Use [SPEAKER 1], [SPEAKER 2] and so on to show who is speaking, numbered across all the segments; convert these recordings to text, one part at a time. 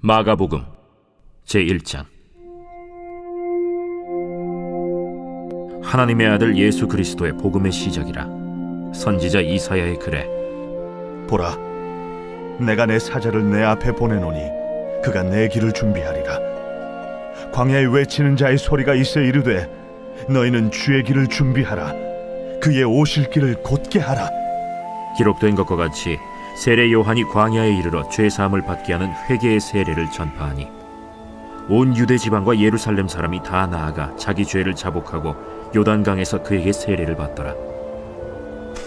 [SPEAKER 1] 마가복음 제1장. 하나님의 아들 예수 그리스도의 복음의 시작이라. 선지자 이사야의 글에
[SPEAKER 2] 보라, 내가 내 사자를 내 앞에 보내노니 그가 내 길을 준비하리라. 광야에 외치는 자의 소리가 있어 이르되 너희는 주의 길을 준비하라. 그의 오실 길을 곧게 하라.
[SPEAKER 1] 기록된 것과 같이 세례 요한이 광야에 이르러 죄사함을 받게 하는 회개의 세례를 전파하니 온 유대 지방과 예루살렘 사람이 다 나아가 자기 죄를 자복하고 요단강에서 그에게 세례를 받더라.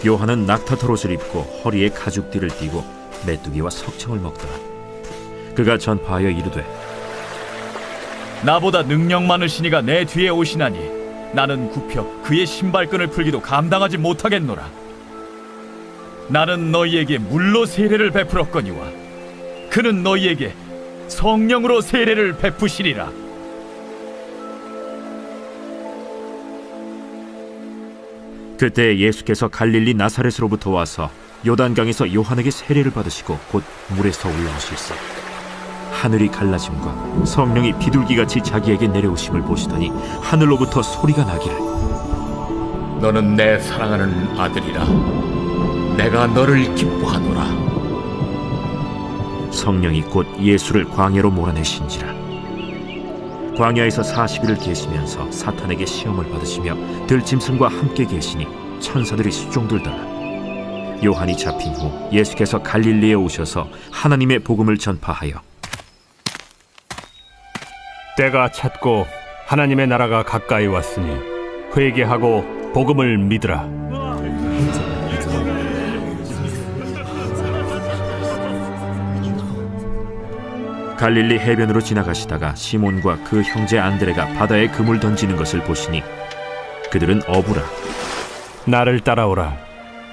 [SPEAKER 1] 요한은 낙타털 옷을 입고 허리에 가죽띠를 띠고 메뚜기와 석청을 먹더라. 그가 전파하여 이르되
[SPEAKER 3] 나보다 능력 많으신 이가 내 뒤에 오시나니 나는 굽혀 그의 신발끈을 풀기도 감당하지 못하겠노라. 나는 너희에게 물로 세례를 베풀었거니와 그는 너희에게 성령으로 세례를 베푸시리라.
[SPEAKER 1] 그때 예수께서 갈릴리 나사렛으로부터 와서 요단강에서 요한에게 세례를 받으시고 곧 물에서 올라오실세. 하늘이 갈라짐과 성령이 비둘기같이 자기에게 내려오심을 보시더니 하늘로부터 소리가 나기를
[SPEAKER 4] 너는 내 사랑하는 아들이라. 내가 너를 기뻐하노라.
[SPEAKER 1] 성령이 곧 예수를 광야로 몰아내신지라. 광야에서 40일을 계시면서 사탄에게 시험을 받으시며 들짐승과 함께 계시니 천사들이 수종들더라. 요한이 잡힌 후 예수께서 갈릴리에 오셔서 하나님의 복음을 전파하여
[SPEAKER 5] 때가 찼고 하나님의 나라가 가까이 왔으니 회개하고 복음을 믿으라.
[SPEAKER 1] 갈릴리 해변으로 지나가시다가 시몬과 그 형제 안드레가 바다에 그물 던지는 것을 보시니 그들은 어부라.
[SPEAKER 5] 나를 따라오라.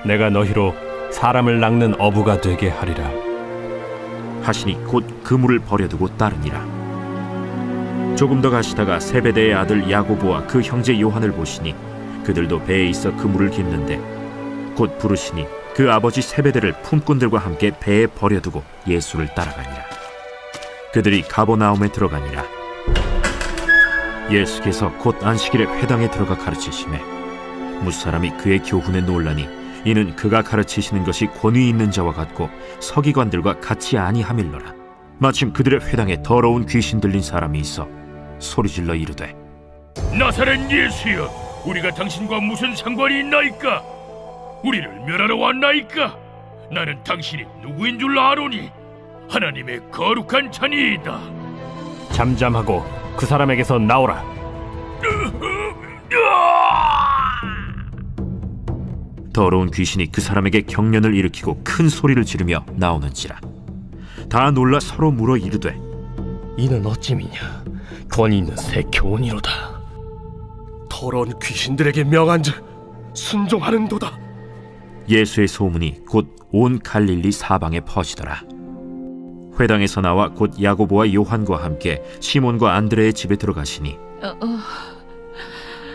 [SPEAKER 5] 내가 너희로 사람을 낚는 어부가 되게 하리라.
[SPEAKER 1] 하시니 곧 그물을 버려두고 따르니라. 조금 더 가시다가 세베대의 아들 야고보와 그 형제 요한을 보시니 그들도 배에 있어 그물을 깁는데 곧 부르시니 그 아버지 세베대를 품꾼들과 함께 배에 버려두고 예수를 따라가니라. 그들이 가버나움에 들어가니라. 예수께서 곧 안식일에 회당에 들어가 가르치시매 무사람이 그의 교훈에 놀라니 이는 그가 가르치시는 것이 권위 있는 자와 같고 서기관들과 같이 아니함일러라. 마침 그들의 회당에 더러운 귀신 들린 사람이 있어 소리질러 이르되
[SPEAKER 6] 나사렛 예수여, 우리가 당신과 무슨 상관이 있나이까? 우리를 멸하러 왔나이까? 나는 당신이 누구인 줄 아노니 하나님의 거룩한 자니이다.
[SPEAKER 5] 잠잠하고 그 사람에게서 나오라.
[SPEAKER 1] 더러운 귀신이 그 사람에게 경련을 일으키고 큰 소리를 지르며 나오는지라. 다 놀라 서로 물어 이르되
[SPEAKER 7] 이는 어찌미냐? 권위 있는 새 교훈이로다. 더러운 귀신들에게 명한즉 순종하는도다.
[SPEAKER 1] 예수의 소문이 곧 온 갈릴리 사방에 퍼지더라. 회당에서 나와 곧 야고보와 요한과 함께 시몬과 안드레의 집에 들어가시니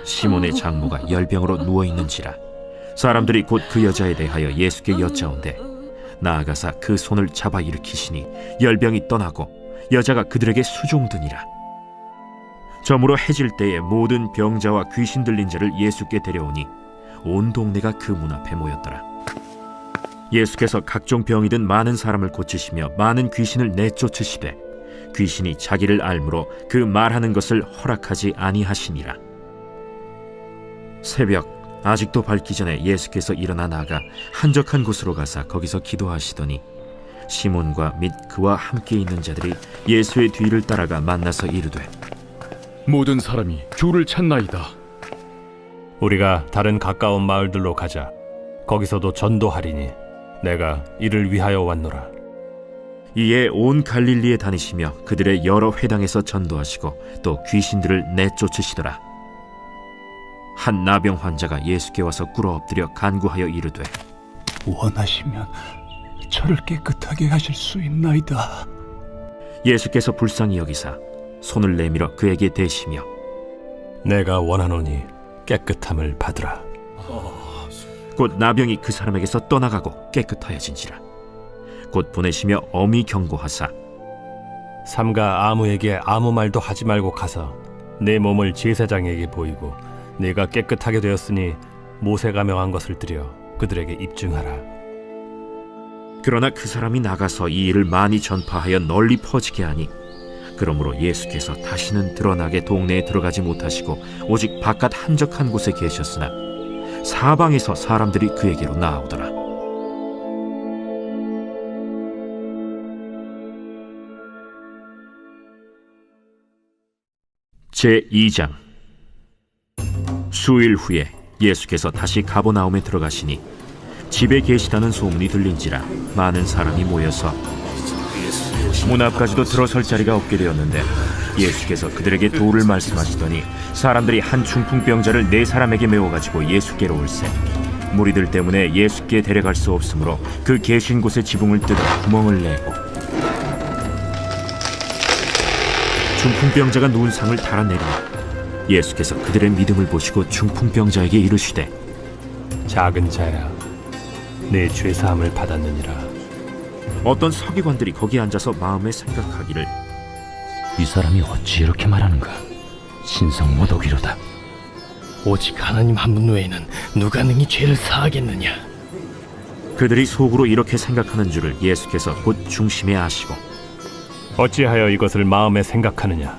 [SPEAKER 1] 시몬의 장모가 열병으로 누워있는지라. 사람들이 곧 그 여자에 대하여 예수께 여짜온대 나아가사 그 손을 잡아 일으키시니 열병이 떠나고 여자가 그들에게 수종드니라. 저물어 해질 때에 모든 병자와 귀신 들린 자를 예수께 데려오니 온 동네가 그 문 앞에 모였더라. 예수께서 각종 병이 든 많은 사람을 고치시며 많은 귀신을 내쫓으시되 귀신이 자기를 알므로 그 말하는 것을 허락하지 아니하시니라. 새벽 아직도 밝기 전에 예수께서 일어나 나가 한적한 곳으로 가사 거기서 기도하시더니 시몬과 및 그와 함께 있는 자들이 예수의 뒤를 따라가 만나서 이르되
[SPEAKER 8] 모든 사람이 주를 찾나이다.
[SPEAKER 5] 우리가 다른 가까운 마을들로 가자. 거기서도 전도하리니 내가 이를 위하여 왔노라.
[SPEAKER 1] 이에 온 갈릴리에 다니시며 그들의 여러 회당에서 전도하시고 또 귀신들을 내쫓으시더라. 한 나병 환자가 예수께 와서 꿇어 엎드려 간구하여 이르되
[SPEAKER 9] 원하시면 저를 깨끗하게 하실 수 있나이다.
[SPEAKER 1] 예수께서 불쌍히 여기사 손을 내밀어 그에게 대시며
[SPEAKER 5] 내가 원하노니 깨끗함을 받으라.
[SPEAKER 1] 곧 나병이 그 사람에게서 떠나가고 깨끗하여진지라. 곧 보내시며 엄히 경고하사
[SPEAKER 5] 삼가 아무에게 아무 말도 하지 말고 가서 내 몸을 제사장에게 보이고 내가 깨끗하게 되었으니 모세가 명한 것을 드려 그들에게 입증하라.
[SPEAKER 1] 그러나 그 사람이 나가서 이 일을 많이 전파하여 널리 퍼지게 하니 그러므로 예수께서 다시는 드러나게 동네에 들어가지 못하시고 오직 바깥 한적한 곳에 계셨으나 사방에서 사람들이 그에게로 나아오더라. 제2장. 수일 후에 예수께서 다시 가버나움에 들어가시니 집에 계시다는 소문이 들린지라 많은 사람이 모여서 문 앞까지도 들어설 자리가 없게 되었는데 예수께서 그들에게 도를 말씀하시더니 사람들이 한 중풍병자를 4사람에게 메워가지고 예수께로 올세 무리들 때문에 예수께 데려갈 수 없으므로 그 계신 곳에 지붕을 뜯어 구멍을 내고 중풍병자가 누운 상을 달아내리니 예수께서 그들의 믿음을 보시고 중풍병자에게 이르시되
[SPEAKER 5] 작은 자야, 내 죄사함을 받았느니라.
[SPEAKER 1] 어떤 서기관들이 거기 앉아서 마음에 생각하기를
[SPEAKER 7] 이 사람이 어찌 이렇게 말하는가? 신성 모독이로다. 오직 하나님 한 분 외에는 누가 능히 죄를 사하겠느냐?
[SPEAKER 1] 그들이 속으로 이렇게 생각하는 줄을 예수께서 곧 중심에 아시고
[SPEAKER 5] 어찌하여 이것을 마음에 생각하느냐?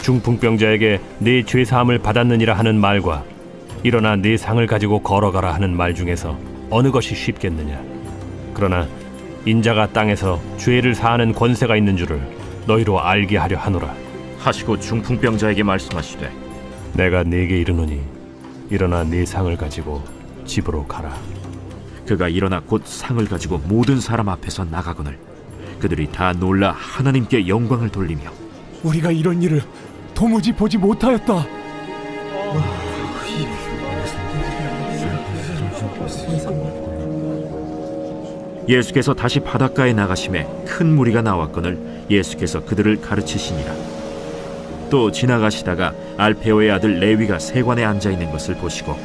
[SPEAKER 5] 중풍병자에게 내 죄사함을 받았느니라 하는 말과 일어나 네 상을 가지고 걸어가라 하는 말 중에서 어느 것이 쉽겠느냐? 그러나 인자가 땅에서 죄를 사하는 권세가 있는 줄을 너희로 알게 하려 하노라.
[SPEAKER 1] 하시고 중풍병자에게 말씀하시되
[SPEAKER 5] 내가 네게 이르노니 일어나 네 상을 가지고 집으로 가라.
[SPEAKER 1] 그가 일어나 곧 상을 가지고 모든 사람 앞에서 나가거늘 그들이 다 놀라 하나님께 영광을 돌리며
[SPEAKER 9] 우리가 이런 일을 도무지 보지 못하였다.
[SPEAKER 1] 예수께서 다시 바닷가에 나가심에 큰 무리가 나왔거늘 예수께서 그들을 가르치시니라. 또 지나가시다가 알페오의 아들 레위가 세관에 앉아 있는 것을 보시고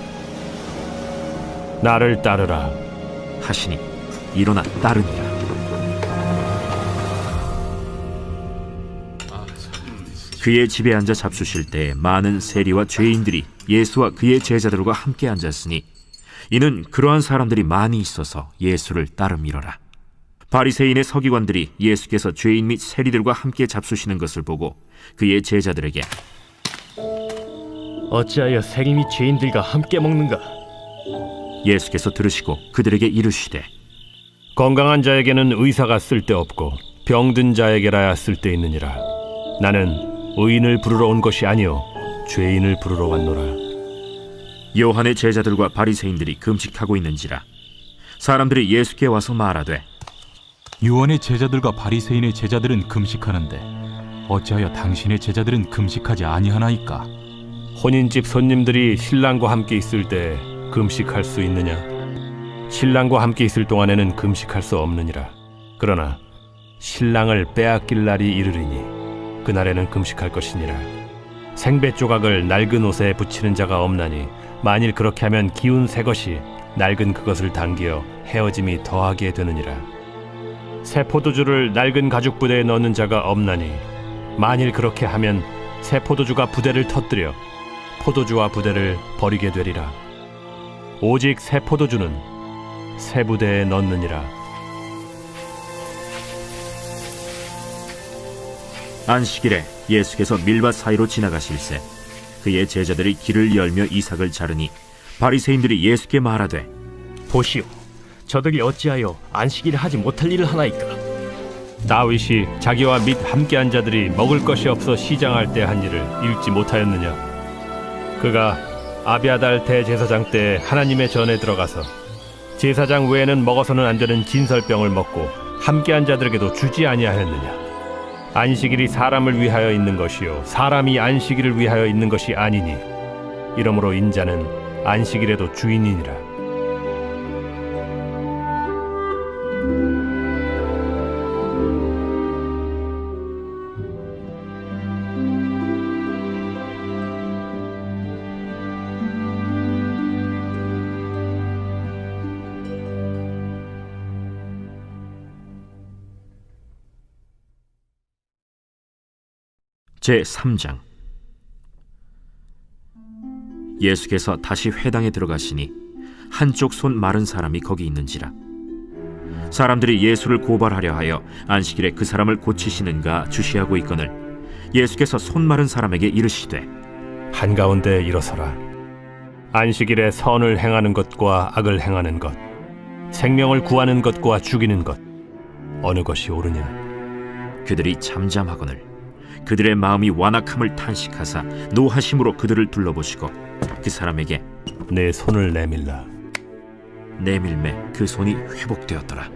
[SPEAKER 5] 나를 따르라
[SPEAKER 1] 하시니 일어나 따르니라. 그의 집에 앉아 잡수실 때에 많은 세리와 죄인들이 예수와 그의 제자들과 함께 앉았으니 이는 그러한 사람들이 많이 있어서 예수를 따름이러라. 바리새인의 서기관들이 예수께서 죄인 및 세리들과 함께 잡수시는 것을 보고 그의 제자들에게
[SPEAKER 7] 어찌하여 세리 및 죄인들과 함께 먹는가?
[SPEAKER 1] 예수께서 들으시고 그들에게 이르시되
[SPEAKER 5] 건강한 자에게는 의사가 쓸데없고 병든 자에게라야 쓸데있느니라. 나는 의인을 부르러 온 것이 아니요 죄인을 부르러 왔노라.
[SPEAKER 1] 요한의 제자들과 바리새인들이 금식하고 있는지라 사람들이 예수께 와서 말하되
[SPEAKER 10] 요한의 제자들과 바리새인의 제자들은 금식하는데 어찌하여 당신의 제자들은 금식하지 아니하나이까?
[SPEAKER 5] 혼인집 손님들이 신랑과 함께 있을 때 금식할 수 있느냐? 신랑과 함께 있을 동안에는 금식할 수 없느니라. 그러나 신랑을 빼앗길 날이 이르리니 그날에는 금식할 것이니라. 생배 조각을 낡은 옷에 붙이는 자가 없나니 만일 그렇게 하면 기운 새 것이 낡은 그것을 당기어 헤어짐이 더하게 되느니라. 새 포도주를 낡은 가죽 부대에 넣는 자가 없나니 만일 그렇게 하면 새 포도주가 부대를 터뜨려 포도주와 부대를 버리게 되리라. 오직 새 포도주는 새 부대에 넣느니라.
[SPEAKER 1] 안식일에 예수께서 밀밭 사이로 지나가실새 그의 제자들이 길을 열며 이삭을 자르니 바리새인들이 예수께 말하되
[SPEAKER 7] 보시오, 저들이 어찌하여 안식일에 하지 못할 일을 하나이까?
[SPEAKER 5] 다윗이 자기와 및 함께한 자들이 먹을 것이 없어 시장할 때 한 일을 읽지 못하였느냐? 그가 아비아달 대제사장 때 하나님의 전에 들어가서 제사장 외에는 먹어서는 안 되는 진설병을 먹고 함께한 자들에게도 주지 아니하였느냐? 안식일이 사람을 위하여 있는 것이요 사람이 안식일을 위하여 있는 것이 아니니 이러므로 인자는 안식일에도 주인이니라.
[SPEAKER 1] 제3장. 예수께서 다시 회당에 들어가시니 한쪽 손 마른 사람이 거기 있는지라. 사람들이 예수를 고발하려 하여 안식일에 그 사람을 고치시는가 주시하고 있거늘 예수께서 손 마른 사람에게 이르시되
[SPEAKER 5] 한가운데 일어서라. 안식일에 선을 행하는 것과 악을 행하는 것, 생명을 구하는 것과 죽이는 것, 어느 것이 옳으냐?
[SPEAKER 1] 그들이 잠잠하거늘 그들의 마음이 완악함을 탄식하사 노하심으로 그들을 둘러보시고 그 사람에게
[SPEAKER 5] 내 손을 내밀라.
[SPEAKER 1] 내밀매 그 손이 회복되었더라.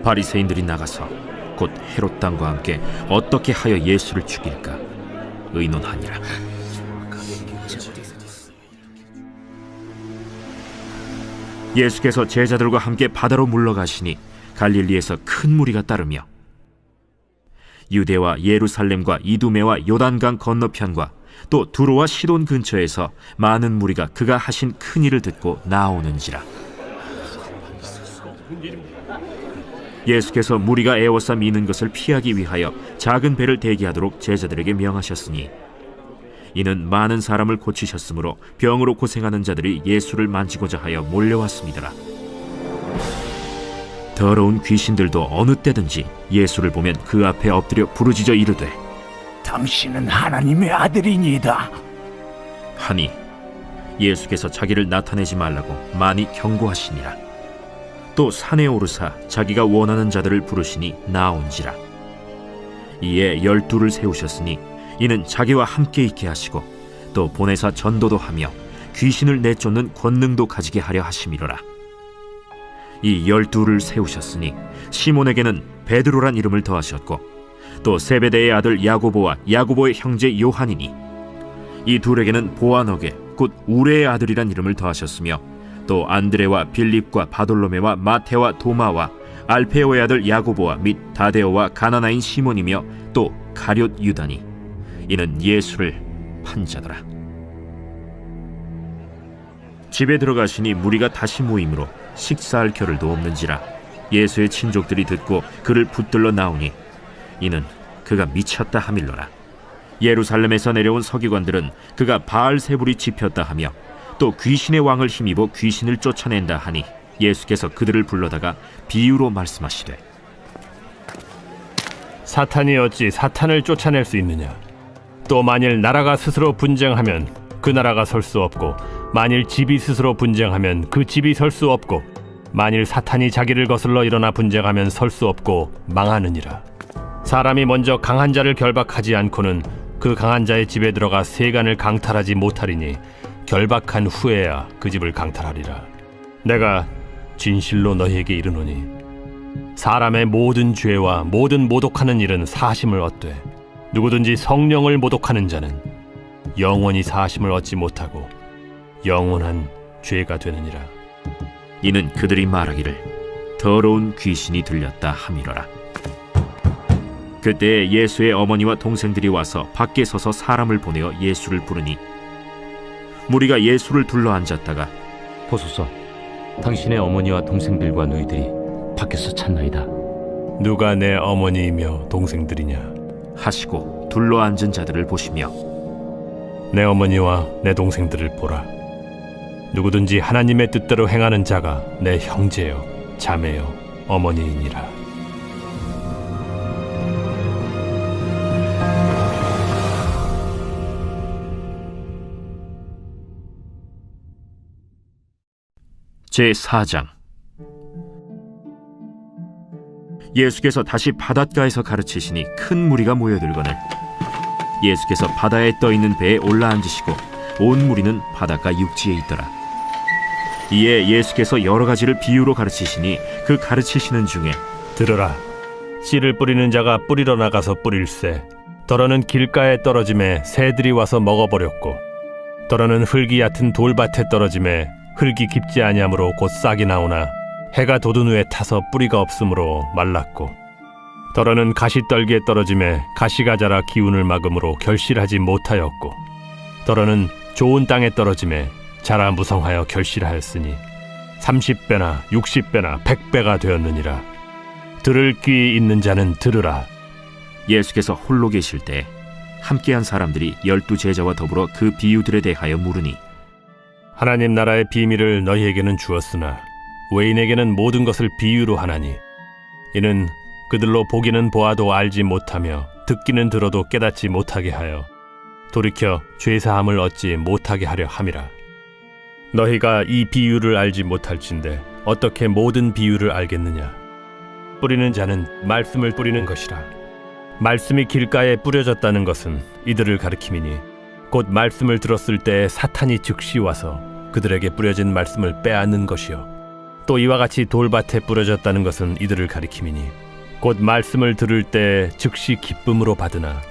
[SPEAKER 1] 바리새인들이 나가서 곧 헤롯 당과 함께 어떻게 하여 예수를 죽일까 의논하니라. 예수께서 제자들과 함께 바다로 물러가시니 갈릴리에서 큰 무리가 따르며 유대와 예루살렘과 이두메와 요단강 건너편과 또 두로와 시돈 근처에서 많은 무리가 그가 하신 큰 일을 듣고 나오는지라. 예수께서 무리가 애워싸 미는 것을 피하기 위하여 작은 배를 대기하도록 제자들에게 명하셨으니 이는 많은 사람을 고치셨으므로 병으로 고생하는 자들이 예수를 만지고자 하여 몰려왔습니다. 더러운 귀신들도 어느 때든지 예수를 보면 그 앞에 엎드려 부르짖어 이르되
[SPEAKER 9] 당신은 하나님의 아들이니이다
[SPEAKER 1] 하니 예수께서 자기를 나타내지 말라고 많이 경고하시니라. 또 산에 오르사 자기가 원하는 자들을 부르시니 나온지라. 이에 12를 세우셨으니 이는 자기와 함께 있게 하시고 또 보내사 전도도 하며 귀신을 내쫓는 권능도 가지게 하려 하심이로라. 이 12를 세우셨으니 시몬에게는 베드로란 이름을 더하셨고 또 세베대의 아들 야고보와 야고보의 형제 요한이니 이 둘에게는 보아너게 곧 우레의 아들이란 이름을 더하셨으며 또 안드레와 빌립과 바돌로메와 마테와 도마와 알페오의 아들 야고보와 및 다데오와 가나나인 시몬이며 또 가룟 유다니 이는 예수를 판 자더라. 집에 들어가시니 무리가 다시 모이므로 식사할 겨를도 없는지라. 예수의 친족들이 듣고 그를 붙들러 나오니 이는 그가 미쳤다 하밀러라. 예루살렘에서 내려온 서기관들은 그가 바알세불이 집혔다 하며 또 귀신의 왕을 힘입어 귀신을 쫓아낸다 하니 예수께서 그들을 불러다가 비유로 말씀하시되
[SPEAKER 5] 사탄이 어찌 사탄을 쫓아낼 수 있느냐? 또 만일 나라가 스스로 분쟁하면 그 나라가 설 수 없고 만일 집이 스스로 분쟁하면 그 집이 설 수 없고 만일 사탄이 자기를 거슬러 일어나 분쟁하면 설 수 없고 망하느니라. 사람이 먼저 강한 자를 결박하지 않고는 그 강한 자의 집에 들어가 세간을 강탈하지 못하리니 결박한 후에야 그 집을 강탈하리라. 내가 진실로 너희에게 이르노니 사람의 모든 죄와 모든 모독하는 일은 사심을 얻되 누구든지 성령을 모독하는 자는 영원히 사심을 얻지 못하고 영원한 죄가 되느니라.
[SPEAKER 1] 이는 그들이 말하기를 더러운 귀신이 들렸다 하미러라. 그때 예수의 어머니와 동생들이 와서 밖에 서서 사람을 보내어 예수를 부르니 무리가 예수를 둘러 앉았다가
[SPEAKER 7] 보소서, 당신의 어머니와 동생들과 너희들이 밖에서 찾나이다.
[SPEAKER 5] 누가 내 어머니이며 동생들이냐?
[SPEAKER 1] 하시고 둘러 앉은 자들을 보시며
[SPEAKER 5] 내 어머니와 내 동생들을 보라. 누구든지 하나님의 뜻대로 행하는 자가 내 형제요 자매요 어머니이니라.
[SPEAKER 1] 제4장. 예수께서 다시 바닷가에서 가르치시니 큰 무리가 모여들거늘 예수께서 바다에 떠있는 배에 올라앉으시고 온 무리는 바닷가 육지에 있더라. 이에 예수께서 여러 가지를 비유로 가르치시니 그 가르치시는 중에
[SPEAKER 5] 들으라. 씨를 뿌리는 자가 뿌리러 나가서 뿌릴새 더러는 길가에 떨어짐에 새들이 와서 먹어버렸고 더러는 흙이 얕은 돌밭에 떨어짐에 흙이 깊지 아니하므로 곧 싹이 나오나 해가 돋은 후에 타서 뿌리가 없으므로 말랐고 더러는 가시떨기에 떨어짐에 가시가 자라 기운을 막음으로 결실하지 못하였고 더러는 좋은 땅에 떨어짐에 자라 무성하여 결실하였으니 30배나 60배나 100배가 되었느니라. 들을 귀 있는 자는 들으라.
[SPEAKER 1] 예수께서 홀로 계실 때 함께한 사람들이 12 제자와 더불어 그 비유들에 대하여 물으니
[SPEAKER 5] 하나님 나라의 비밀을 너희에게는 주었으나 외인에게는 모든 것을 비유로 하나니 이는 그들로 보기는 보아도 알지 못하며 듣기는 들어도 깨닫지 못하게 하여 돌이켜 죄사함을 얻지 못하게 하려 함이라. 너희가 이 비유를 알지 못할진대 어떻게 모든 비유를 알겠느냐? 뿌리는 자는 말씀을 뿌리는 것이라. 말씀이 길가에 뿌려졌다는 것은 이들을 가리킴이니 곧 말씀을 들었을 때 사탄이 즉시 와서 그들에게 뿌려진 말씀을 빼앗는 것이요 또 이와 같이 돌밭에 뿌려졌다는 것은 이들을 가리킴이니 곧 말씀을 들을 때 즉시 기쁨으로 받으나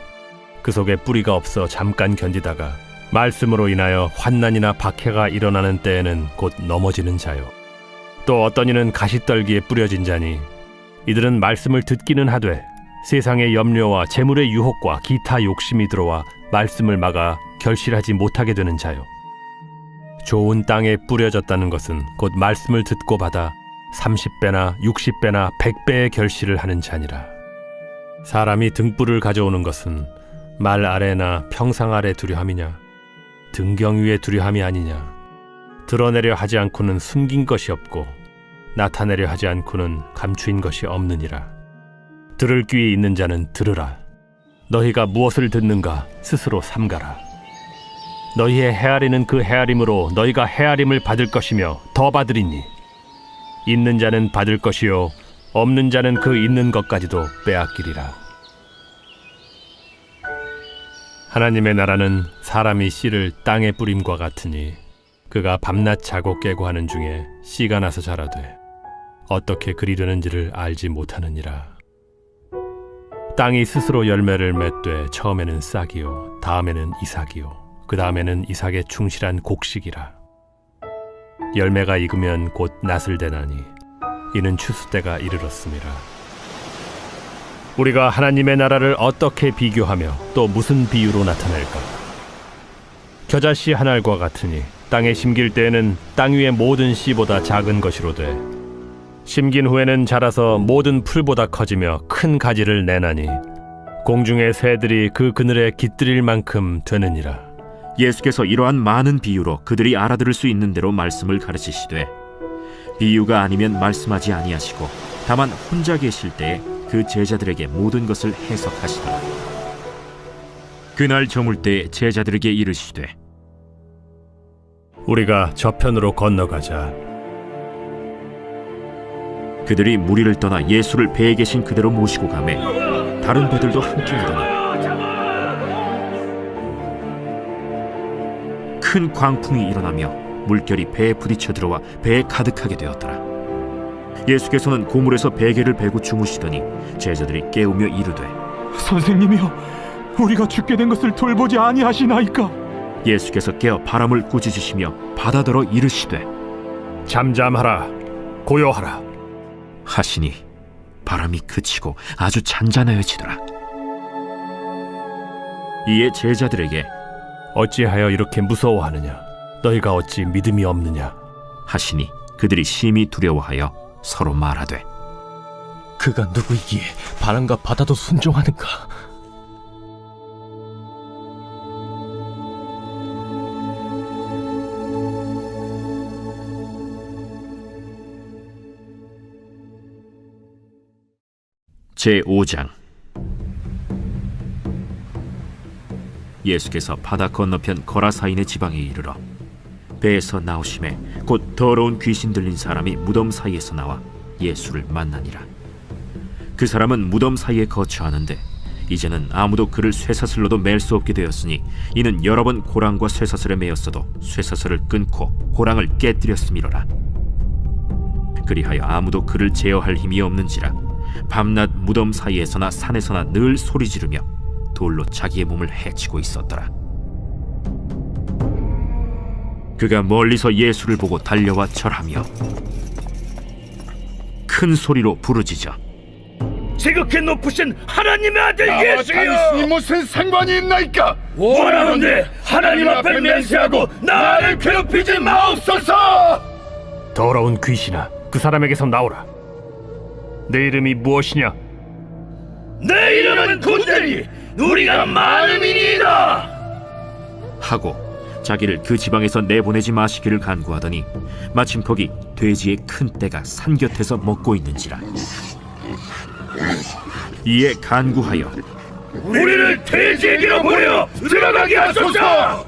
[SPEAKER 5] 그 속에 뿌리가 없어 잠깐 견디다가 말씀으로 인하여 환난이나 박해가 일어나는 때에는 곧 넘어지는 자요 또 어떤 이는 가시떨기에 뿌려진 자니 이들은 말씀을 듣기는 하되 세상의 염려와 재물의 유혹과 기타 욕심이 들어와 말씀을 막아 결실하지 못하게 되는 자요 좋은 땅에 뿌려졌다는 것은 곧 말씀을 듣고 받아 30배나 60배나 100배의 결실을 하는 자니라. 사람이 등불을 가져오는 것은 말 아래나 평상 아래 두려 함이냐 등경 위에 두려 함이 아니냐. 드러내려 하지 않고는 숨긴 것이 없고 나타내려 하지 않고는 감추인 것이 없느니라. 들을 귀에 있는 자는 들으라. 너희가 무엇을 듣는가 스스로 삼가라. 너희의 헤아리는 그 헤아림으로 너희가 헤아림을 받을 것이며 더 받으리니 있는 자는 받을 것이요 없는 자는 그 있는 것까지도 빼앗기리라. 하나님의 나라는 사람이 씨를 땅에 뿌림과 같으니 그가 밤낮 자고 깨고 하는 중에 씨가 나서 자라되 어떻게 그리려는지를 알지 못하느니라. 땅이 스스로 열매를 맺되 처음에는 싹이요 다음에는 이삭이요 그 다음에는 이삭의 충실한 곡식이라. 열매가 익으면 곧 낫을 대나니 이는 추수 때가 이르렀음이라. 우리가 하나님의 나라를 어떻게 비교하며 또 무슨 비유로 나타낼까? 겨자씨 한 알과 같으니 땅에 심길 때에는 땅 위의 모든 씨보다 작은 것이로되 심긴 후에는 자라서 모든 풀보다 커지며 큰 가지를 내나니 공중의 새들이 그 그늘에 깃들일 만큼 되느니라.
[SPEAKER 1] 예수께서 이러한 많은 비유로 그들이 알아들을 수 있는 대로 말씀을 가르치시되 비유가 아니면 말씀하지 아니하시고 다만 혼자 계실 때에 그 제자들에게 모든 것을 해석하시더라. 그날 저물 때 제자들에게 이르시되
[SPEAKER 5] 우리가 저편으로 건너가자.
[SPEAKER 1] 그들이 무리를 떠나 예수를 배에 계신 그대로 모시고 가매 다른 배들도 함께 하더니 큰 광풍이 일어나며 물결이 배에 부딪혀 들어와 배에 가득하게 되었더라. 예수께서는 고물에서 베개를 베고 주무시더니 제자들이 깨우며 이르되
[SPEAKER 9] 선생님이여, 우리가 죽게 된 것을 돌보지 아니하시나이까?
[SPEAKER 1] 예수께서 깨어 바람을 꾸짖으시며 바다더러 이르시되
[SPEAKER 5] 잠잠하라 고요하라
[SPEAKER 1] 하시니 바람이 그치고 아주 잔잔하여지더라. 이에 제자들에게
[SPEAKER 5] 어찌하여 이렇게 무서워하느냐? 너희가 어찌 믿음이 없느냐?
[SPEAKER 1] 하시니 그들이 심히 두려워하여 서로 말하되
[SPEAKER 7] 그가 누구이기에 바람과 바다도 순종하는가?
[SPEAKER 1] 제5장. 예수께서 바다 건너편 거라사인의 지방에 이르러 배에서 나오심에 곧 더러운 귀신 들린 사람이 무덤 사이에서 나와 예수를 만나니라. 그 사람은 무덤 사이에 거처하는데 이제는 아무도 그를 쇠사슬로도 맬 수 없게 되었으니 이는 여러 번 호랑과 쇠사슬에 매였어도 쇠사슬을 끊고 호랑을 깨뜨렸음이로라. 그리하여 아무도 그를 제어할 힘이 없는지라 밤낮 무덤 사이에서나 산에서나 늘 소리 지르며 돌로 자기의 몸을 해치고 있었더라. 그가 멀리서 예수를 보고 달려와 절하며 큰 소리로 부르짖어
[SPEAKER 6] 지극히 높으신 하나님의 아들 예수여,
[SPEAKER 2] 당신이 무슨 상관이 있나이까?
[SPEAKER 6] 원하건대 하나님 앞에 맹세하고 나를 괴롭히지 마옵소서.
[SPEAKER 5] 더러운 귀신아, 그 사람에게서 나오라. 내 이름이 무엇이냐?
[SPEAKER 6] 내 이름은 군대니 우리가 많음이니이다.
[SPEAKER 1] 하고 자기를 그 지방에서 내보내지 마시기를 간구하더니 마침 거기 돼지의 큰 떼가 산 곁에서 먹고 있는지라. 이에 간구하여
[SPEAKER 6] 우리를 돼지에게로 보내어 들어가게 하소서.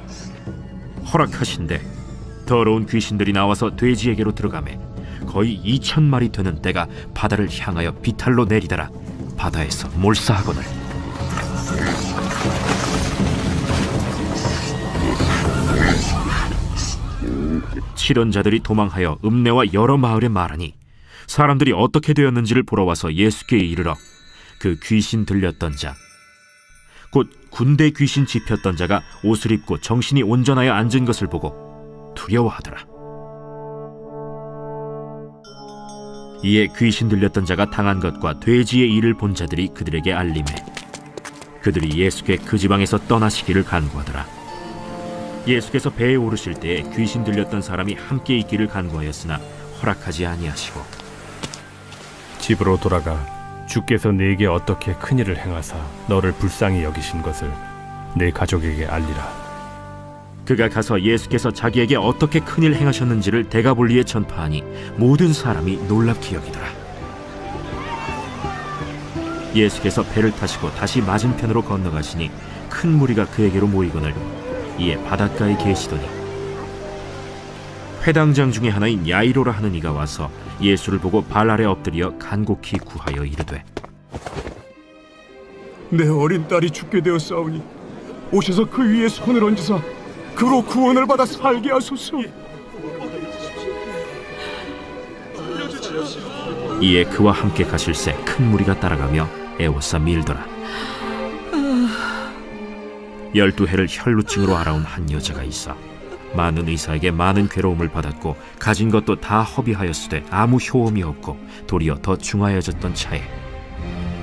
[SPEAKER 1] 허락하신대 더러운 귀신들이 나와서 돼지에게로 들어가매 거의 2,000마리 되는 떼가 바다를 향하여 비탈로 내리다라 바다에서 몰사하거늘. 치던 자들이 도망하여 읍내와 여러 마을에 말하니 사람들이 어떻게 되었는지를 보러 와서 예수께 이르러 그 귀신 들렸던 자 곧 군대 귀신 집혔던 자가 옷을 입고 정신이 온전하여 앉은 것을 보고 두려워하더라. 이에 귀신 들렸던 자가 당한 것과 돼지의 일을 본 자들이 그들에게 알림해 그들이 예수께 그 지방에서 떠나시기를 간구하더라. 예수께서 배에 오르실 때에 귀신 들렸던 사람이 함께 있기를 간구하였으나 허락하지 아니하시고
[SPEAKER 5] 집으로 돌아가 주께서 네게 어떻게 큰 일을 행하사 너를 불쌍히 여기신 것을 네 가족에게 알리라.
[SPEAKER 1] 그가 가서 예수께서 자기에게 어떻게 큰일 행하셨는지를 데가볼리에 전파하니 모든 사람이 놀랍게 여기더라. 예수께서 배를 타시고 다시 맞은편으로 건너가시니 큰 무리가 그에게로 모이거늘 이에 바닷가에 계시더니 회당장 중에 하나인 야이로라 하는 이가 와서 예수를 보고 발 아래 엎드려 간곡히 구하여 이르되
[SPEAKER 9] 내 어린 딸이 죽게 되었사오니 오셔서 그 위에 손을 얹으사 그로 구원을 받아 살게 하소서.
[SPEAKER 1] 이에 그와 함께 가실새 큰 무리가 따라가며 애워싸 밀더라. 12해를 혈루증으로 알아온 한 여자가 있어 많은 의사에게 많은 괴로움을 받았고 가진 것도 다 허비하였으되 아무 효험이 없고 도리어 더 중하여졌던 차에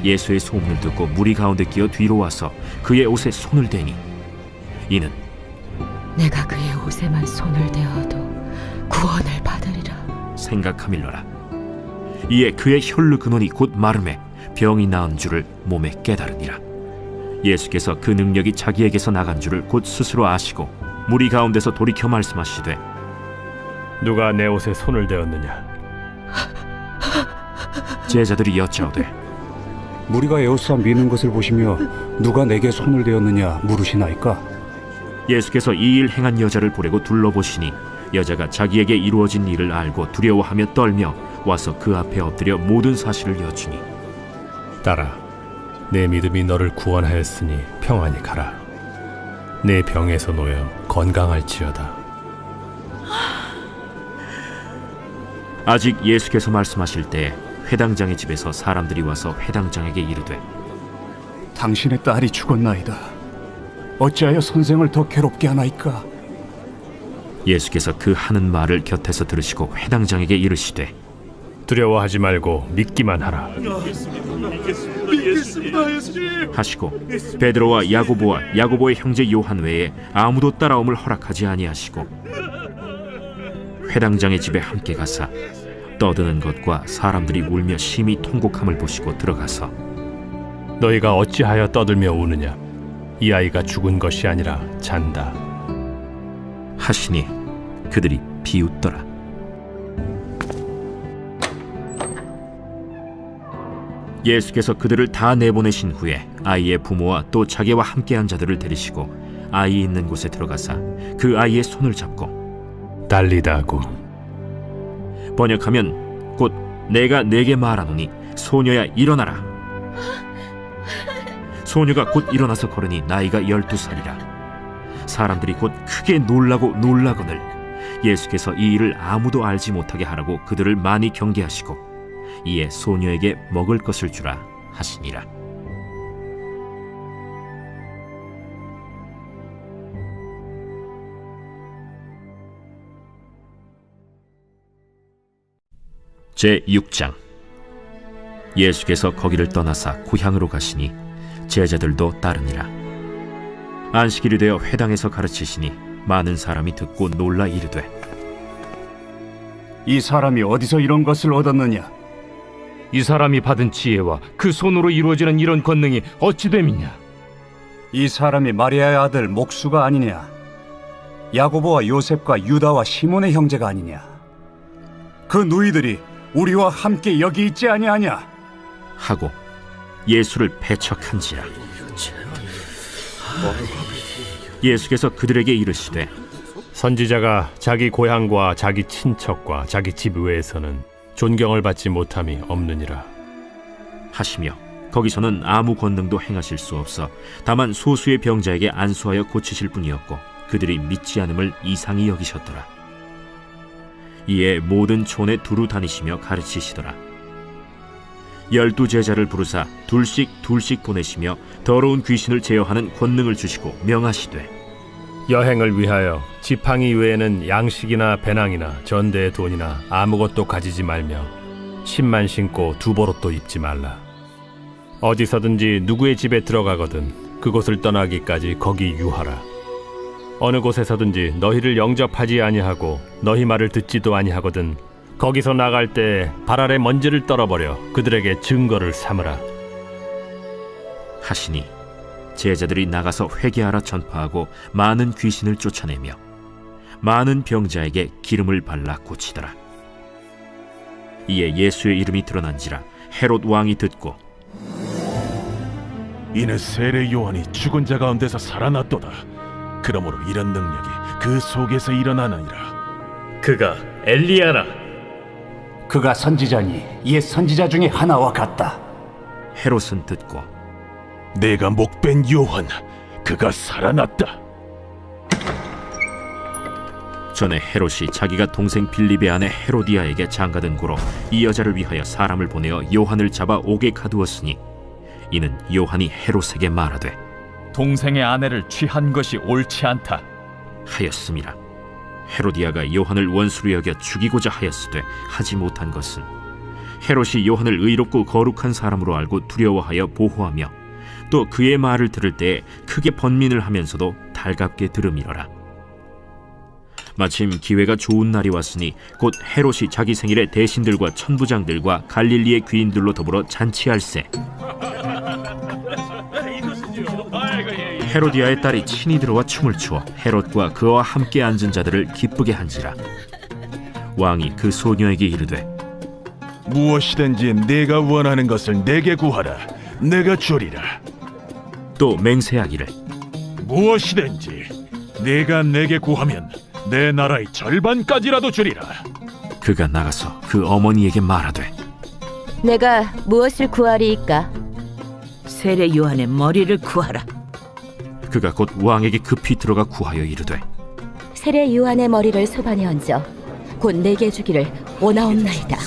[SPEAKER 1] 예수의 소문을 듣고 무리 가운데 끼어 뒤로 와서 그의 옷에 손을 대니 이는
[SPEAKER 11] 내가 그의 옷에만 손을 대어도 구원을 받으리라
[SPEAKER 1] 생각함일러라. 이에 그의 혈루 근원이 곧 마름에 병이 나은 줄을 몸에 깨달으니라. 예수께서 그 능력이 자기에게서 나간 줄을 곧 스스로 아시고 무리 가운데서 돌이켜 말씀하시되
[SPEAKER 5] 누가 내 옷에 손을 대었느냐?
[SPEAKER 1] 제자들이 여짜오되
[SPEAKER 9] 무리가 에워싸 미는 것을 보시며 누가 내게 손을 대었느냐 물으시나이까?
[SPEAKER 1] 예수께서 이 일 행한 여자를 보려고 둘러보시니 여자가 자기에게 이루어진 일을 알고 두려워하며 떨며 와서 그 앞에 엎드려 모든 사실을 여쭈니
[SPEAKER 5] 딸아, 내 믿음이 너를 구원하였으니 평안히 가라. 내 병에서 놓여 건강할지어다.
[SPEAKER 1] 아직 예수께서 말씀하실 때에 회당장의 집에서 사람들이 와서 회당장에게 이르되
[SPEAKER 9] 당신의 딸이 죽었나이다. 어찌하여 선생을 더 괴롭게 하나이까?
[SPEAKER 1] 예수께서 그 하는 말을 곁에서 들으시고 회당장에게 이르시되
[SPEAKER 5] 두려워하지 말고 믿기만 하라.
[SPEAKER 1] 하시고 베드로와 야고보와 야고보의 형제 요한 외에 아무도 따라옴을 허락하지 아니하시고 회당장의 집에 함께 가사 떠드는 것과 사람들이 울며 심히 통곡함을 보시고 들어가서
[SPEAKER 5] 너희가 어찌하여 떠들며 우느냐? 이 아이가 죽은 것이 아니라 잔다.
[SPEAKER 1] 하시니 그들이 비웃더라. 예수께서 그들을 다 내보내신 후에 아이의 부모와 또 자기와 함께한 자들을 데리시고 아이 있는 곳에 들어가사 그 아이의 손을 잡고
[SPEAKER 5] 달리다구
[SPEAKER 1] 번역하면 곧 내가 네게 말하노니 소녀야 일어나라. 소녀가 곧 일어나서 걸으니 나이가 12살이라. 사람들이 곧 크게 놀라거늘 예수께서 이 일을 아무도 알지 못하게 하라고 그들을 많이 경계하시고 이에 소녀에게 먹을 것을 주라 하시니라. 제6장. 예수께서 거기를 떠나사 고향으로 가시니 제자들도 따르니라. 안식일이 되어 회당에서 가르치시니 많은 사람이 듣고 놀라 이르되
[SPEAKER 9] 이 사람이 어디서 이런 것을 얻었느냐?
[SPEAKER 7] 이 사람이 받은 지혜와 그 손으로 이루어지는 이런 권능이 어찌 됨이냐?
[SPEAKER 9] 이 사람이 마리아의 아들 목수가 아니냐? 야고보와 요셉과 유다와 시몬의 형제가 아니냐? 그 누이들이 우리와 함께 여기 있지 아니하냐?
[SPEAKER 1] 하고 예수를 배척한지라. 예수께서 그들에게 이르시되
[SPEAKER 5] 선지자가 자기 고향과 자기 친척과 자기 집 외에서는 존경을 받지 못함이 없느니라.
[SPEAKER 1] 하시며 거기서는 아무 권능도 행하실 수 없어 다만 소수의 병자에게 안수하여 고치실 뿐이었고 그들이 믿지 않음을 이상히 여기셨더라. 이에 모든 촌에 두루 다니시며 가르치시더라. 12 제자를 부르사 둘씩 보내시며 더러운 귀신을 제어하는 권능을 주시고 명하시되
[SPEAKER 5] 여행을 위하여 지팡이 외에는 양식이나 배낭이나 전대의 돈이나 아무것도 가지지 말며 신만 신고 두보롯도 입지 말라. 어디서든지 누구의 집에 들어가거든 그곳을 떠나기까지 거기 유하라. 어느 곳에서든지 너희를 영접하지 아니하고 너희 말을 듣지도 아니하거든 거기서 나갈 때 발 아래 먼지를 떨어버려 그들에게 증거를 삼으라.
[SPEAKER 1] 하시니 제자들이 나가서 회개하라 전파하고 많은 귀신을 쫓아내며 많은 병자에게 기름을 발라 고치더라. 이에 예수의 이름이 드러난지라 헤롯 왕이 듣고
[SPEAKER 2] 이는 세례 요한이 죽은 자 가운데서 살아났도다. 그러므로 이런 능력이 그 속에서 일어나느니라.
[SPEAKER 7] 그가 엘리야라.
[SPEAKER 9] 그가 선지자니 옛 선지자 중에 하나와 같다.
[SPEAKER 1] 헤롯은 듣고
[SPEAKER 2] 내가 목벤 요한, 그가 살아났다.
[SPEAKER 1] 전에 헤롯이 자기가 동생 빌립의 아내 헤로디아에게 장가든 고로 이 여자를 위하여 사람을 보내어 요한을 잡아 옥에 가두었으니 이는 요한이 헤롯에게 말하되
[SPEAKER 3] 동생의 아내를 취한 것이 옳지 않다
[SPEAKER 1] 하였음이라. 헤로디아가 요한을 원수로 여겨 죽이고자 하였으되 하지 못한 것은 헤롯이 요한을 의롭고 거룩한 사람으로 알고 두려워하여 보호하며 또 그의 말을 들을 때에 크게 번민을 하면서도 달갑게 들음이러라. 마침 기회가 좋은 날이 왔으니 곧 헤롯이 자기 생일에 대신들과 천부장들과 갈릴리의 귀인들로 더불어 잔치할세. 헤로디아의 딸이 친히 들어와 춤을 추어 헤롯과 그와 함께 앉은 자들을 기쁘게 한지라. 왕이 그 소녀에게 이르되
[SPEAKER 2] 무엇이든지 내가 원하는 것을 내게 구하라. 내가 주리라.
[SPEAKER 1] 또 맹세하기를
[SPEAKER 2] 무엇이든지 내가 내게 구하면 내 나라의 절반까지라도 주리라.
[SPEAKER 1] 그가 나가서 그 어머니에게 말하되
[SPEAKER 11] 내가 무엇을 구하리이까?
[SPEAKER 12] 세례 요한의 머리를 구하라.
[SPEAKER 1] 그가 곧 왕에게 급히 들어가 구하여 이르되
[SPEAKER 11] 세례 요한의 머리를 소반에 얹어 곧 내게 주기를 원하옵나이다.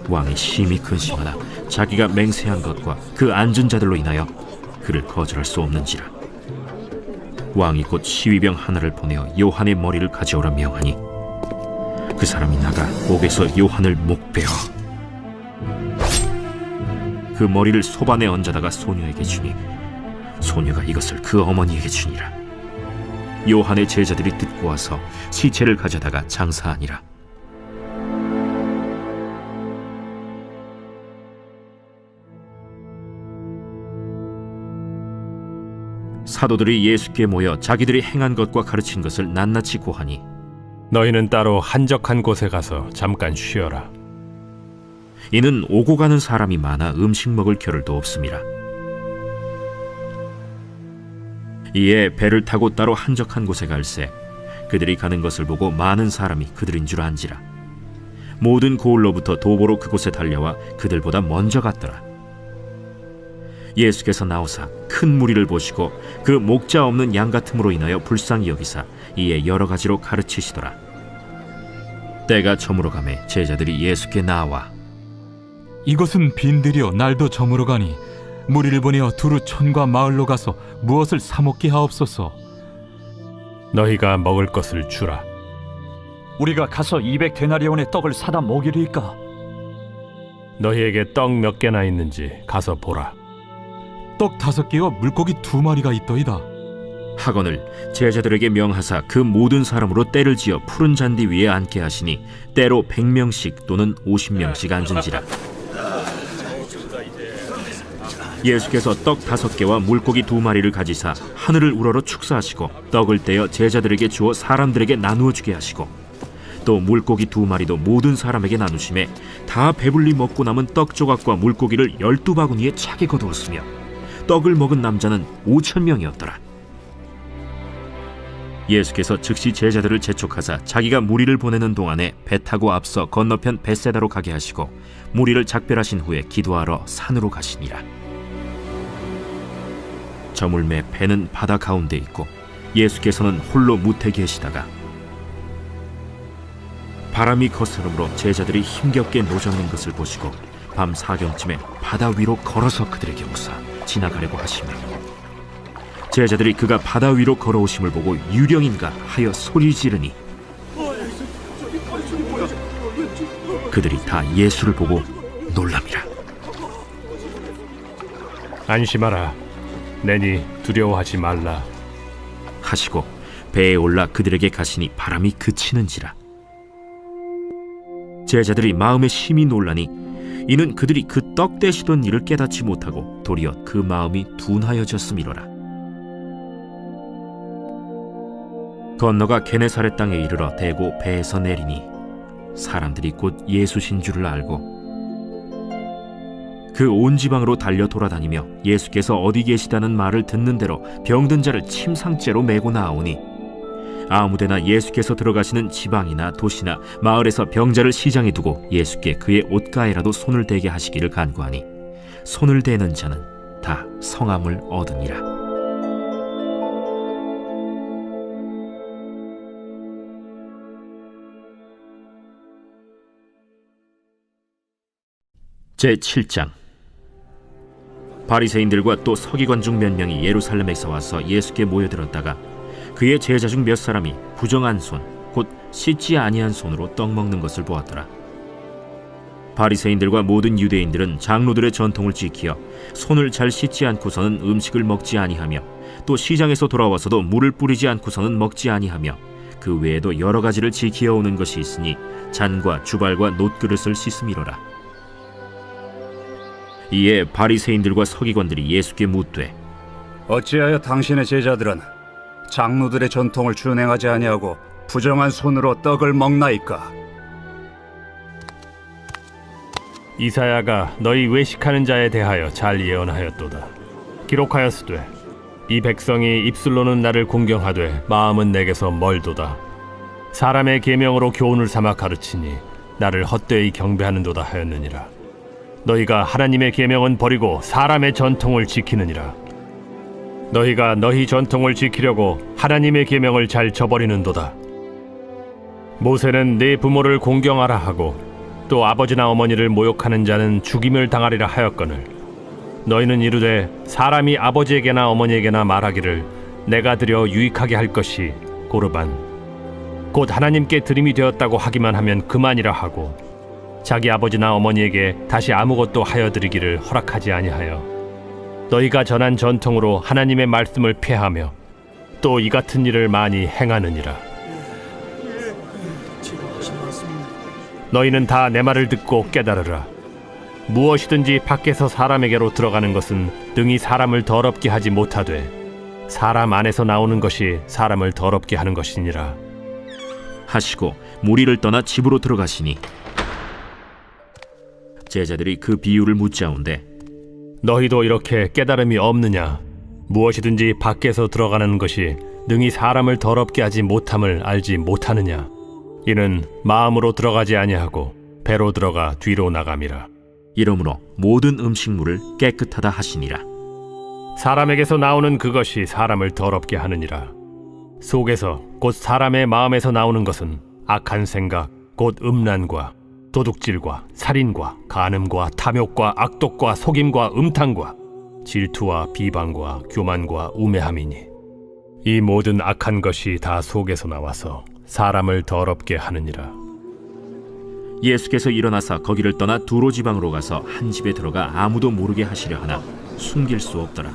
[SPEAKER 1] 왕이 심히 근심하나 자기가 맹세한 것과 그 앉은 자들로 인하여 그를 거절할 수 없는지라. 왕이 곧 시위병 하나를 보내어 요한의 머리를 가져오라 명하니 그 사람이 나가 옥에서 요한을 목베어 그 머리를 소반에 얹어다가 소녀에게 주니 소녀가 이것을 그 어머니에게 주니라. 요한의 제자들이 듣고 와서 시체를 가져다가 장사하니라. 사도들이 예수께 모여 자기들이 행한 것과 가르친 것을 낱낱이 고하니
[SPEAKER 5] 너희는 따로 한적한 곳에 가서 잠깐 쉬어라.
[SPEAKER 1] 이는 오고 가는 사람이 많아 음식 먹을 겨를도 없음이라. 이에 배를 타고 따로 한적한 곳에 갈새 그들이 가는 것을 보고 많은 사람이 그들인 줄 안지라. 모든 고을로부터 도보로 그곳에 달려와 그들보다 먼저 갔더라. 예수께서 나오사 큰 무리를 보시고 그 목자 없는 양 같음으로 인하여 불쌍히 여기사 이에 여러 가지로 가르치시더라. 때가 저물어 가매 제자들이 예수께 나와
[SPEAKER 10] 이것은 빈들이여 날도 저물어 가니 무리를 보내어 두루 촌과 마을로 가서 무엇을 사 먹게 하옵소서.
[SPEAKER 5] 너희가 먹을 것을 주라.
[SPEAKER 9] 우리가 가서 200데나리온의 떡을 사다 먹이리이까?
[SPEAKER 5] 너희에게 떡 몇 개나 있는지 가서 보라.
[SPEAKER 10] 떡 5개와 물고기 2마리가 있더이다.
[SPEAKER 1] 하거늘 제자들에게 명하사 그 모든 사람으로 때를 지어 푸른 잔디 위에 앉게 하시니 때로 100명씩 또는 50명씩 앉은지라. 예수께서 떡 5개와 물고기 2마리를 가지사 하늘을 우러러 축사하시고 떡을 떼어 제자들에게 주어 사람들에게 나누어 주게 하시고 또 물고기 2마리도 모든 사람에게 나누심에 다 배불리 먹고 남은 떡 조각과 물고기를 12바구니에 차게 거두었으며 떡을 먹은 남자는 5,000명이었더라. 예수께서 즉시 제자들을 재촉하사 자기가 무리를 보내는 동안에 배 타고 앞서 건너편 벳세다로 가게 하시고 무리를 작별하신 후에 기도하러 산으로 가시니라. 저물매 배는 바다 가운데 있고 예수께서는 홀로 무태 계시다가 바람이 거스름으로 제자들이 힘겹게 노젓는 것을 보시고 밤 4경쯤에 바다 위로 걸어서 그들에게 오사 지나가려고 하시며 제자들이 그가 바다 위로 걸어오심을 보고 유령인가 하여 소리 지르니 그들이 다 예수를 보고 놀랍니다.
[SPEAKER 5] 안심하라. 내니 두려워하지 말라
[SPEAKER 1] 하시고 배에 올라 그들에게 가시니 바람이 그치는지라. 제자들이 마음에 심히 놀라니 이는 그들이 그 떡 떼시던 일을 깨닫지 못하고 도리어 그 마음이 둔하여졌음이로라. 건너가 게네사렛 땅에 이르러 대고 배에서 내리니 사람들이 곧 예수신 줄을 알고 그 온 지방으로 달려 돌아다니며 예수께서 어디 계시다는 말을 듣는 대로 병든 자를 침상째로 메고 나오니 아무데나 예수께서 들어가시는 지방이나 도시나 마을에서 병자를 시장에 두고 예수께 그의 옷가에라도 손을 대게 하시기를 간구하니 손을 대는 자는 다 성함을 얻으니라. 제7장. 바리새인들과 또 서기관 중 몇 명이 예루살렘에서 와서 예수께 모여들었다가 그의 제자 중 몇 사람이 부정한 손, 곧 씻지 아니한 손으로 떡 먹는 것을 보았더라. 바리새인들과 모든 유대인들은 장로들의 전통을 지키어 손을 잘 씻지 않고서는 음식을 먹지 아니하며 또 시장에서 돌아와서도 물을 뿌리지 않고서는 먹지 아니하며 그 외에도 여러 가지를 지키어 오는 것이 있으니 잔과 주발과 놋그릇을 씻음이로라. 이에 바리새인들과 서기관들이 예수께 묻되
[SPEAKER 9] 어찌하여 당신의 제자들은 장로들의 전통을 준행하지 아니하고 부정한 손으로 떡을 먹나이까?
[SPEAKER 5] 이사야가 너희 외식하는 자에 대하여 잘 예언하였도다. 기록하였으되 이 백성이 입술로는 나를 공경하되 마음은 내게서 멀도다. 사람의 계명으로 교훈을 삼아 가르치니 나를 헛되이 경배하는도다 하였느니라. 너희가 하나님의 계명은 버리고 사람의 전통을 지키느니라. 너희가 너희 전통을 지키려고 하나님의 계명을 잘 저버리는도다. 모세는 네 부모를 공경하라 하고 또 아버지나 어머니를 모욕하는 자는 죽임을 당하리라 하였거늘 너희는 이르되 사람이 아버지에게나 어머니에게나 말하기를 내가 드려 유익하게 할 것이 고르반 곧 하나님께 드림이 되었다고 하기만 하면 그만이라 하고 자기 아버지나 어머니에게 다시 아무것도 하여 드리기를 허락하지 아니하여 너희가 전한 전통으로 하나님의 말씀을 폐하며 또 이 같은 일을 많이 행하느니라. 너희는 다 내 말을 듣고 깨달으라. 무엇이든지 밖에서 사람에게로 들어가는 것은 능히 사람을 더럽게 하지 못하되 사람 안에서 나오는 것이 사람을 더럽게 하는 것이니라
[SPEAKER 1] 하시고 무리를 떠나 집으로 들어가시니 제자들이 그 비유를 묻자온데
[SPEAKER 5] 너희도 이렇게 깨달음이 없느냐? 무엇이든지 밖에서 들어가는 것이 능히 사람을 더럽게 하지 못함을 알지 못하느냐? 이는 마음으로 들어가지 아니하고 배로 들어가 뒤로 나감이라.
[SPEAKER 1] 이러므로 모든 음식물을 깨끗하다 하시니라.
[SPEAKER 5] 사람에게서 나오는 그것이 사람을 더럽게 하느니라. 속에서 곧 사람의 마음에서 나오는 것은 악한 생각 곧 음란과 도둑질과 살인과 간음과 탐욕과 악독과 속임과 음탕과 질투와 비방과 교만과 우매함이니 이 모든 악한 것이 다 속에서 나와서 사람을 더럽게 하느니라.
[SPEAKER 1] 예수께서 일어나사 거기를 떠나 두로 지방으로 가서 한 집에 들어가 아무도 모르게 하시려 하나 숨길 수 없더라.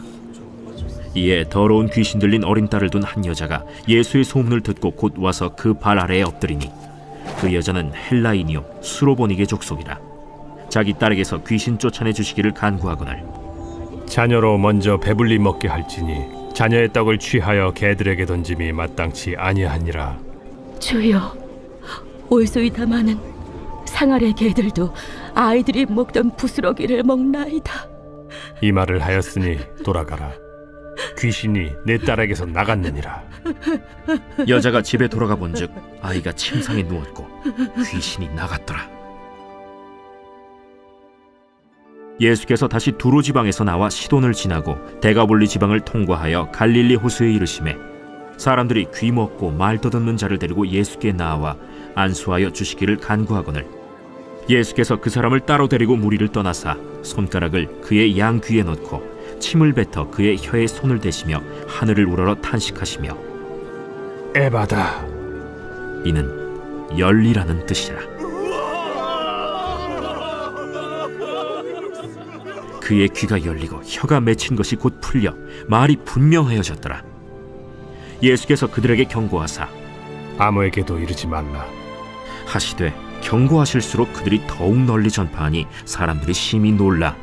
[SPEAKER 1] 이에 더러운 귀신 들린 어린 딸을 둔 한 여자가 예수의 소문을 듣고 곧 와서 그 발 아래에 엎드리니 그 여자는 헬라인이요 수로보니게 족속이라. 자기 딸에게서 귀신 쫓아내 주시기를 간구하거늘
[SPEAKER 5] 자녀로 먼저 배불리 먹게 할지니 자녀의 떡을 취하여 개들에게 던짐이 마땅치 아니하니라.
[SPEAKER 11] 주여, 올소이다 마는 상아래 개들도 아이들이 먹던 부스러기를 먹나이다.
[SPEAKER 5] 이 말을 하였으니 돌아가라. 귀신이 내 딸에게서 나갔느니라.
[SPEAKER 1] 여자가 집에 돌아가 본즉 아이가 침상에 누웠고 귀신이 나갔더라. 예수께서 다시 두로 지방에서 나와 시돈을 지나고 데가볼리 지방을 통과하여 갈릴리 호수에 이르시매 사람들이 귀 먹고 말 더듬는 자를 데리고 예수께 나와 안수하여 주시기를 간구하거늘 예수께서 그 사람을 따로 데리고 무리를 떠나사 손가락을 그의 양 귀에 넣고 침을 뱉어 그의 혀에 손을 대시며 하늘을 우러러 탄식하시며
[SPEAKER 5] 에바다.
[SPEAKER 1] 이는 열리라는 뜻이라. 그의 귀가 열리고 혀가 맺힌 것이 곧 풀려 말이 분명하여졌더라. 예수께서 그들에게 경고하사
[SPEAKER 5] 아무에게도 이르지 말라
[SPEAKER 1] 하시되 경고하실수록 그들이 더욱 널리 전파하니 사람들이 심히 놀라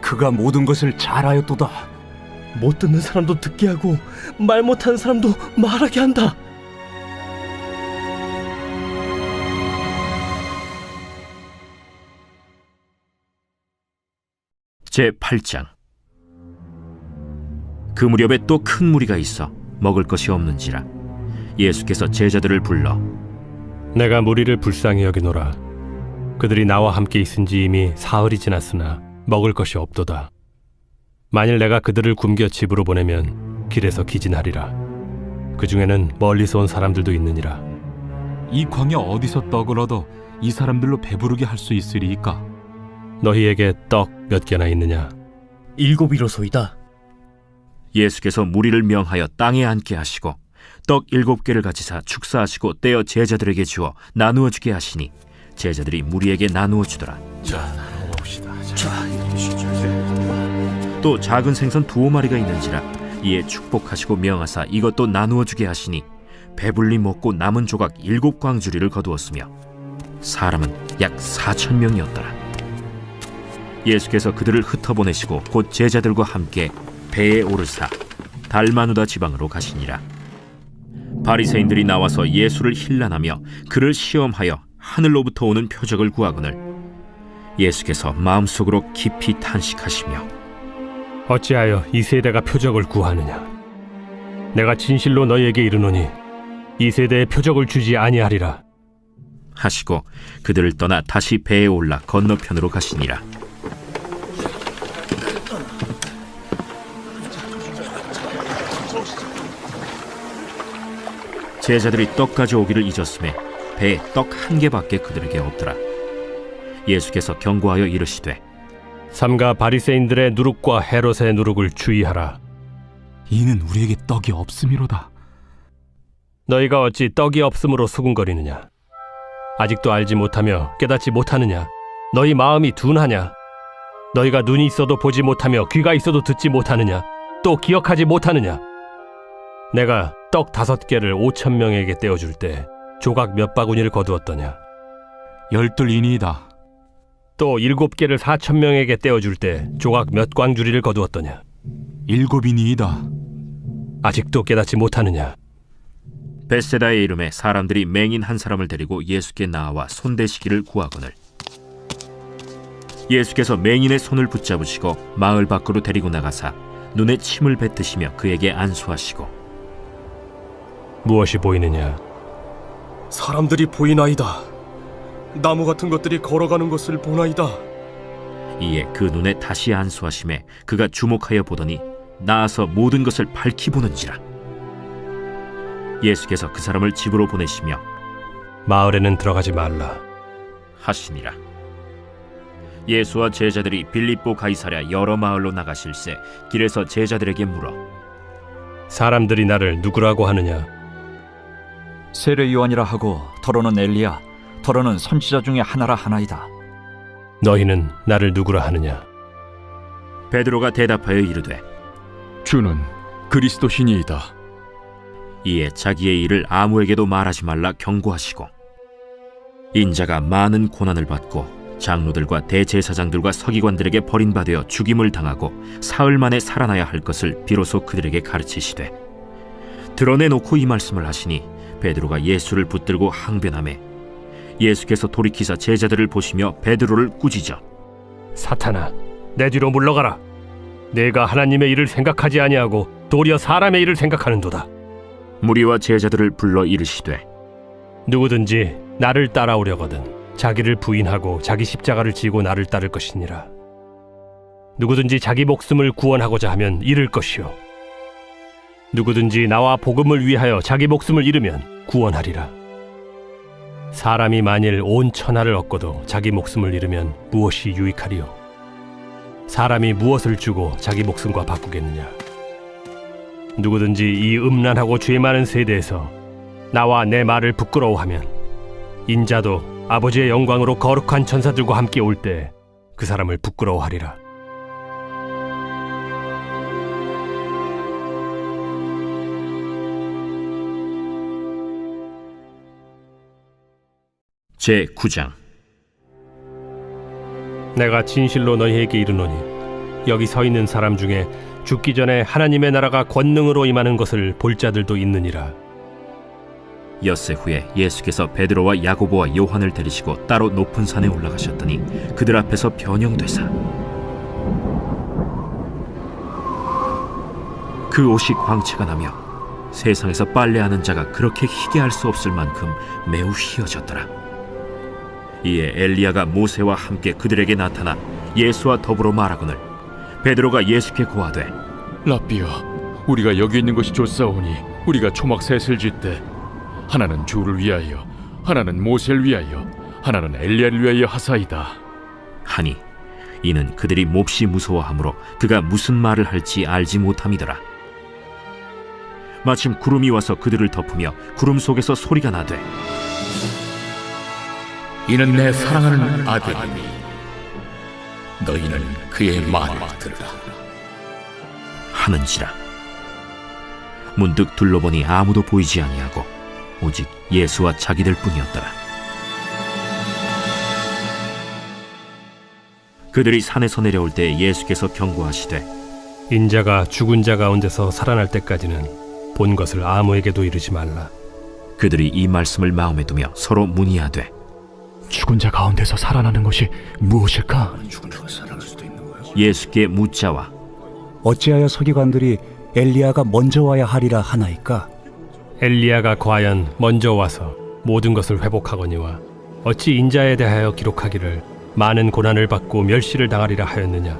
[SPEAKER 9] 그가 모든 것을 잘하였도다.
[SPEAKER 7] 못 듣는 사람도 듣게 하고 말 못하는 사람도 말하게 한다.
[SPEAKER 1] 제8장. 그 무렵에 또 큰 무리가 있어 먹을 것이 없는지라 예수께서 제자들을 불러
[SPEAKER 5] 내가 무리를 불쌍히 여기노라. 그들이 나와 함께 있은지 이미 사흘이 지났으나 먹을 것이 없도다. 만일 내가 그들을 굶겨 집으로 보내면 길에서 기진하리라. 그 중에는 멀리서 온 사람들도 있느니라.
[SPEAKER 10] 이 광야 어디서 떡을 얻어 이 사람들로 배부르게 할 수 있으리이까?
[SPEAKER 5] 너희에게 떡 몇 개나 있느냐?
[SPEAKER 7] 7이로소이다.
[SPEAKER 1] 예수께서 무리를 명하여 땅에 앉게 하시고 떡 7개를 가지사 축사하시고 떼어 제자들에게 주어 나누어 주게 하시니 제자들이 무리에게 나누어 주더라. 또 작은 생선 2마리가 있는지라 이에 축복하시고 명하사 이것도 나누어 주게 하시니 배불리 먹고 남은 조각 7광주리를 거두었으며 사람은 약 4,000명이었더라. 예수께서 그들을 흩어보내시고 곧 제자들과 함께 배에 오르사 달마누다 지방으로 가시니라. 바리새인들이 나와서 예수를 힐난하며 그를 시험하여 하늘로부터 오는 표적을 구하거늘 예수께서 마음속으로 깊이 탄식하시며
[SPEAKER 5] 어찌하여 이 세대가 표적을 구하느냐? 내가 진실로 너희에게 이르노니 이 세대에 표적을 주지 아니하리라
[SPEAKER 1] 하시고 그들을 떠나 다시 배에 올라 건너편으로 가시니라. 제자들이 떡 가져오기를 잊었음에 배에 떡 1개밖에 그들에게 없더라. 예수께서 경고하여 이르시되
[SPEAKER 5] 삼가 바리새인들의 누룩과 헤롯의 누룩을 주의하라.
[SPEAKER 10] 이는 우리에게 떡이 없음이로다.
[SPEAKER 5] 너희가 어찌 떡이 없음으로 수군거리느냐? 아직도 알지 못하며 깨닫지 못하느냐? 너희 마음이 둔하냐? 너희가 눈이 있어도 보지 못하며 귀가 있어도 듣지 못하느냐? 또 기억하지 못하느냐? 내가 떡 5개를 5,000명에게 떼어줄 때 조각 몇 바구니를 거두었더냐?
[SPEAKER 10] 12이니이다.
[SPEAKER 5] 또 7개를 4,000명에게 떼어줄 때 조각 몇 광주리를 거두었더냐?
[SPEAKER 10] 7이니이다.
[SPEAKER 5] 아직도 깨닫지 못하느냐?
[SPEAKER 1] 벳세다의 이름에 사람들이 맹인 한 사람을 데리고 예수께 나와 손대시기를 구하거늘 예수께서 맹인의 손을 붙잡으시고 마을 밖으로 데리고 나가사 눈에 침을 뱉으시며 그에게 안수하시고
[SPEAKER 5] 무엇이 보이느냐?
[SPEAKER 7] 사람들이 보이나이다. 나무 같은 것들이 걸어가는 것을 보나이다.
[SPEAKER 1] 이에 그 눈에 다시 안수하심에 그가 주목하여 보더니 나아서 모든 것을 밝히 보는지라. 예수께서 그 사람을 집으로 보내시며
[SPEAKER 5] 마을에는 들어가지 말라
[SPEAKER 1] 하시니라. 예수와 제자들이 빌립보 가이사랴 여러 마을로 나가실새 길에서 제자들에게 물어
[SPEAKER 5] 사람들이 나를 누구라고 하느냐?
[SPEAKER 13] 세례 요한이라 하고 더러는 엘리야, 더러는 선지자 중에 하나라 하나이다.
[SPEAKER 5] 너희는 나를 누구라 하느냐?
[SPEAKER 1] 베드로가 대답하여 이르되
[SPEAKER 8] 주는 그리스도시니이다.
[SPEAKER 1] 이에 자기의 일을 아무에게도 말하지 말라 경고하시고, 인자가 많은 고난을 받고 장로들과 대제사장들과 서기관들에게 버림받아 죽임을 당하고 사흘 만에 살아나야 할 것을 비로소 그들에게 가르치시되, 드러내놓고 이 말씀을 하시니 베드로가 예수를 붙들고 항변하매, 예수께서 돌이키사 제자들을 보시며 베드로를 꾸짖어
[SPEAKER 5] 사탄아, 내 뒤로 물러가라. 내가 하나님의 일을 생각하지 아니하고 도리어 사람의 일을 생각하는도다.
[SPEAKER 1] 무리와 제자들을 불러 이르시되,
[SPEAKER 5] 누구든지 나를 따라오려거든 자기를 부인하고 자기 십자가를 지고 나를 따를 것이니라. 누구든지 자기 목숨을 구원하고자 하면 잃을 것이요, 누구든지 나와 복음을 위하여 자기 목숨을 잃으면 구원하리라. 사람이 만일 온 천하를 얻고도 자기 목숨을 잃으면 무엇이 유익하리요? 사람이 무엇을 주고 자기 목숨과 바꾸겠느냐? 누구든지 이 음란하고 죄 많은 세대에서 나와 내 말을 부끄러워하면 인자도 아버지의 영광으로 거룩한 천사들과 함께 올 때 그 사람을 부끄러워하리라.
[SPEAKER 1] 제9장.
[SPEAKER 5] 내가 진실로 너희에게 이르노니 여기 서 있는 사람 중에 죽기 전에 하나님의 나라가 권능으로 임하는 것을 볼 자들도 있느니라.
[SPEAKER 1] 엿새 후에 예수께서 베드로와 야고보와 요한을 데리시고 따로 높은 산에 올라가셨더니 그들 앞에서 변형되사 그 옷이 광채가 나며 세상에서 빨래하는 자가 그렇게 희게 할 수 없을 만큼 매우 희어졌더라. 이에 엘리야가 모세와 함께 그들에게 나타나 예수와 더불어 말하거늘 베드로가 예수께 고하되,
[SPEAKER 8] 라삐여, 우리가 여기 있는 것이 좋사오니 우리가 초막 셋을 짓되 하나는 주를 위하여, 하나는 모세를 위하여, 하나는 엘리야를 위하여 하사이다
[SPEAKER 1] 하니 이는 그들이 몹시 무서워하므로 그가 무슨 말을 할지 알지 못함이더라. 마침 구름이 와서 그들을 덮으며 구름 속에서 소리가 나되,
[SPEAKER 4] 이는 내 사랑하는 아들이니 너희는 그의 말을 들으라
[SPEAKER 1] 하는지라. 문득 둘러보니 아무도 보이지 아니하고 오직 예수와 자기들 뿐이었더라. 그들이 산에서 내려올 때 예수께서 경고하시되,
[SPEAKER 5] 인자가 죽은 자 가운데서 살아날 때까지는 본 것을 아무에게도 이르지 말라.
[SPEAKER 1] 그들이 이 말씀을 마음에 두며 서로 문의하되,
[SPEAKER 9] 죽은 자 가운데서 살아나는 것이 무엇일까?
[SPEAKER 1] 예수께 묻자와
[SPEAKER 9] 어찌하여 서기관들이 엘리야가 먼저 와야 하리라 하나이까?
[SPEAKER 5] 엘리야가 과연 먼저 와서 모든 것을 회복하거니와 어찌 인자에 대하여 기록하기를 많은 고난을 받고 멸시를 당하리라 하였느냐?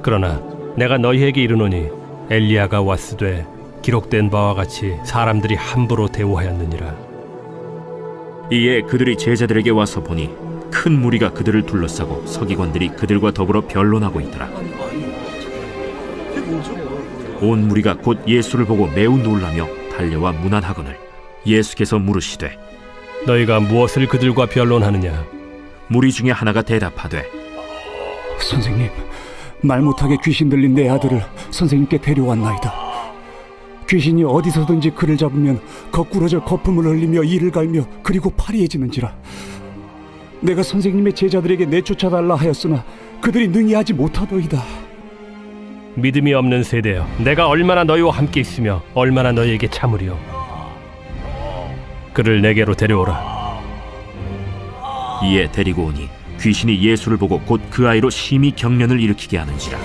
[SPEAKER 5] 그러나 내가 너희에게 이르노니 엘리야가 왔으되 기록된 바와 같이 사람들이 함부로 대우하였느니라.
[SPEAKER 1] 이에 그들이 제자들에게 와서 보니 큰 무리가 그들을 둘러싸고 서기관들이 그들과 더불어 변론하고 있더라. 온 무리가 곧 예수를 보고 매우 놀라며 달려와 문안하거늘 예수께서 물으시되,
[SPEAKER 5] 너희가 무엇을 그들과 변론하느냐?
[SPEAKER 1] 무리 중에 하나가 대답하되,
[SPEAKER 9] 선생님, 말 못하게 귀신 들린 내 아들을 선생님께 데려왔나이다. 귀신이 어디서든지 그를 잡으면 거꾸러져 거품을 흘리며 이를 갈며 그리고 파리해지는지라. 내가 선생님의 제자들에게 내쫓아달라 하였으나 그들이 능히 하지 못하더이다.
[SPEAKER 5] 믿음이 없는 세대여, 내가 얼마나 너희와 함께 있으며 얼마나 너희에게 참으리요. 그를 내게로 데려오라.
[SPEAKER 1] 이에 데리고 오니 귀신이 예수를 보고 곧 그 아이로 심히 경련을 일으키게 하는지라.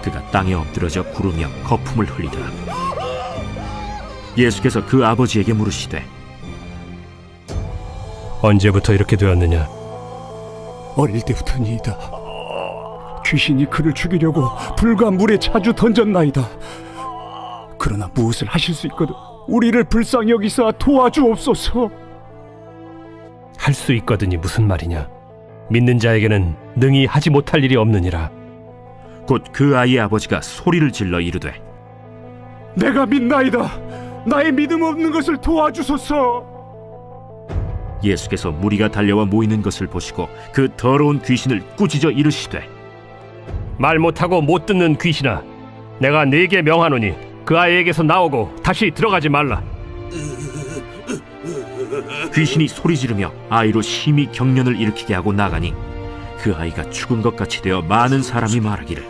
[SPEAKER 1] 그가 땅에 엎드러져 구르며 거품을 흘리더라. 예수께서 그 아버지에게 물으시되,
[SPEAKER 5] 언제부터 이렇게 되었느냐?
[SPEAKER 9] 어릴 때부터니이다. 귀신이 그를 죽이려고 불과 물에 자주 던졌나이다. 그러나 무엇을 하실 수 있거든 우리를 불쌍히 여기사 도와주옵소서.
[SPEAKER 5] 할 수 있거든이 무슨 말이냐? 믿는 자에게는 능히 하지 못할 일이 없느니라.
[SPEAKER 1] 곧 그 아이의 아버지가 소리를 질러 이르되,
[SPEAKER 9] 내가 믿나이다. 나의 믿음 없는 것을 도와주소서.
[SPEAKER 1] 예수께서 무리가 달려와 모이는 것을 보시고 그 더러운 귀신을 꾸짖어 이르시되,
[SPEAKER 5] 말 못하고 못 듣는 귀신아, 내가 네게 명하노니 그 아이에게서 나오고 다시 들어가지 말라.
[SPEAKER 1] 귀신이 소리 지르며 아이로 심히 경련을 일으키게 하고 나가니 그 아이가 죽은 것 같이 되어 많은 사람이 말하기를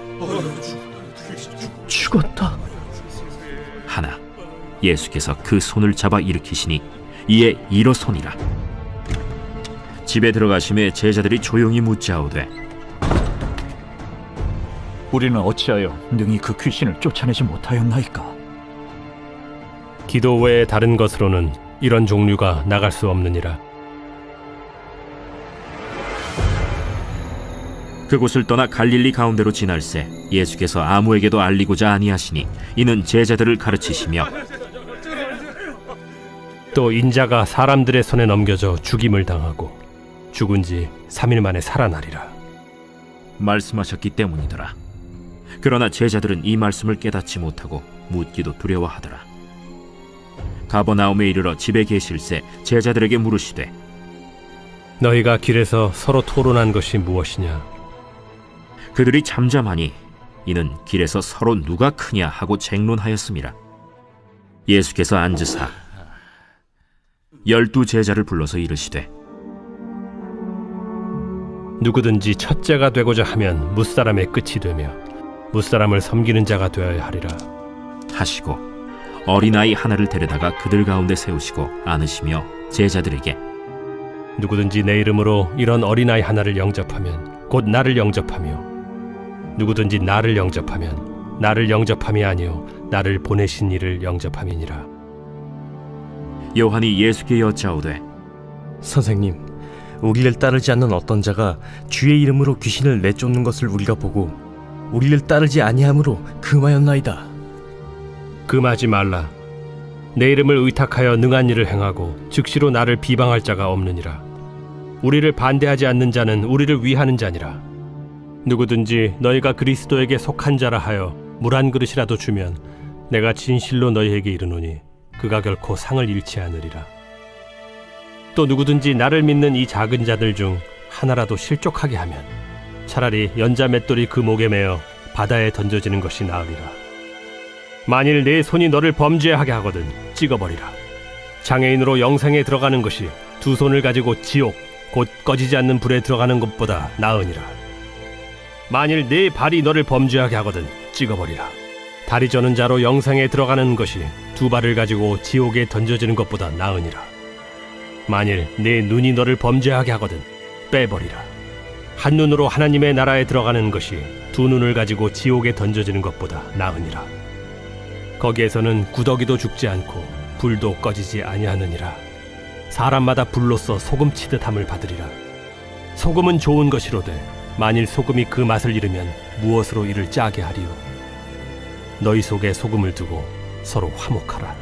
[SPEAKER 7] 죽었다.
[SPEAKER 1] 하나 예수께서 그 손을 잡아 일으키시니 이에 일어서니라. 집에 들어가심에 제자들이 조용히 묻자오되
[SPEAKER 13] 우리는 어찌하여 능히 그 귀신을 쫓아내지 못하였나이까?
[SPEAKER 5] 기도 외에 다른 것으로는 이런 종류가 나갈 수 없느니라.
[SPEAKER 1] 그곳을 떠나 갈릴리 가운데로 지날새 예수께서 아무에게도 알리고자 아니하시니 이는 제자들을 가르치시며
[SPEAKER 5] 또 인자가 사람들의 손에 넘겨져 죽임을 당하고 죽은 지 3일 만에 살아나리라
[SPEAKER 1] 말씀하셨기 때문이더라. 그러나 제자들은 이 말씀을 깨닫지 못하고 묻기도 두려워하더라. 가버나움에 이르러 집에 계실새 제자들에게 물으시되
[SPEAKER 5] 너희가 길에서 서로 토론한 것이 무엇이냐?
[SPEAKER 1] 그들이 잠잠하니 이는 길에서 서로 누가 크냐 하고 쟁론하였음이라. 예수께서 앉으사 12 제자를 불러서 이르시되
[SPEAKER 5] 누구든지 첫째가 되고자 하면 무사람의 끝이 되며 무사람을 섬기는 자가 되어야 하리라
[SPEAKER 1] 하시고 어린아이 하나를 데려다가 그들 가운데 세우시고 안으시며 제자들에게
[SPEAKER 5] 누구든지 내 이름으로 이런 어린아이 하나를 영접하면 곧 나를 영접하며 누구든지 나를 영접하면 나를 영접함이 아니요 나를 보내신 이를 영접함이니라.
[SPEAKER 1] 요한이 예수께 여짜오되
[SPEAKER 7] 선생님, 우리를 따르지 않는 어떤 자가 주의 이름으로 귀신을 내쫓는 것을 우리가 보고 우리를 따르지 아니함으로 금하였나이다.
[SPEAKER 5] 금하지 말라. 내 이름을 의탁하여 능한 일을 행하고 즉시로 나를 비방할 자가 없느니라. 우리를 반대하지 않는 자는 우리를 위하는 자니라. 누구든지 너희가 그리스도에게 속한 자라 하여 물 한 그릇이라도 주면 내가 진실로 너희에게 이르노니 그가 결코 상을 잃지 않으리라. 또 누구든지 나를 믿는 이 작은 자들 중 하나라도 실족하게 하면 차라리 연자 맷돌이 그 목에 매어 바다에 던져지는 것이 나으리라. 만일 내 손이 너를 범죄하게 하거든 찍어버리라. 장애인으로 영생에 들어가는 것이 두 손을 가지고 지옥 곧 꺼지지 않는 불에 들어가는 것보다 나으니라. 만일 내 발이 너를 범죄하게 하거든 찍어버리라. 다리 저는 자로 영생에 들어가는 것이 두 발을 가지고 지옥에 던져지는 것보다 나으니라. 만일 내 눈이 너를 범죄하게 하거든 빼버리라. 한 눈으로 하나님의 나라에 들어가는 것이 두 눈을 가지고 지옥에 던져지는 것보다 나으니라. 거기에서는 구더기도 죽지 않고 불도 꺼지지 아니하느니라. 사람마다 불로써 소금 치듯함을 받으리라. 소금은 좋은 것이로되 만일 소금이 그 맛을 잃으면 무엇으로 이를 짜게 하리요? 너희 속에 소금을 두고 서로 화목하라.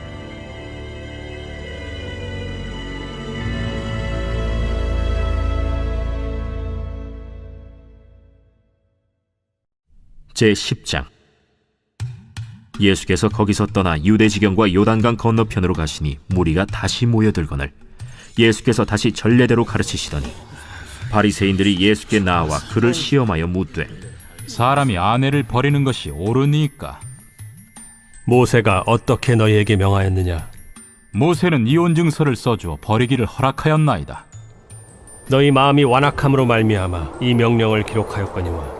[SPEAKER 1] 제10장 예수께서 거기서 떠나 유대지경과 요단강 건너편으로 가시니 무리가 다시 모여들거늘 예수께서 다시 전례대로 가르치시더니 바리새인들이 예수께 나와 그를 시험하여 묻되
[SPEAKER 10] 사람이 아내를 버리는 것이 옳으니까?
[SPEAKER 5] 모세가 어떻게 너희에게 명하였느냐?
[SPEAKER 10] 모세는 이혼 증서를 써주어 버리기를 허락하였나이다.
[SPEAKER 5] 너희 마음이 완악함으로 말미암아 이 명령을 기록하였거니와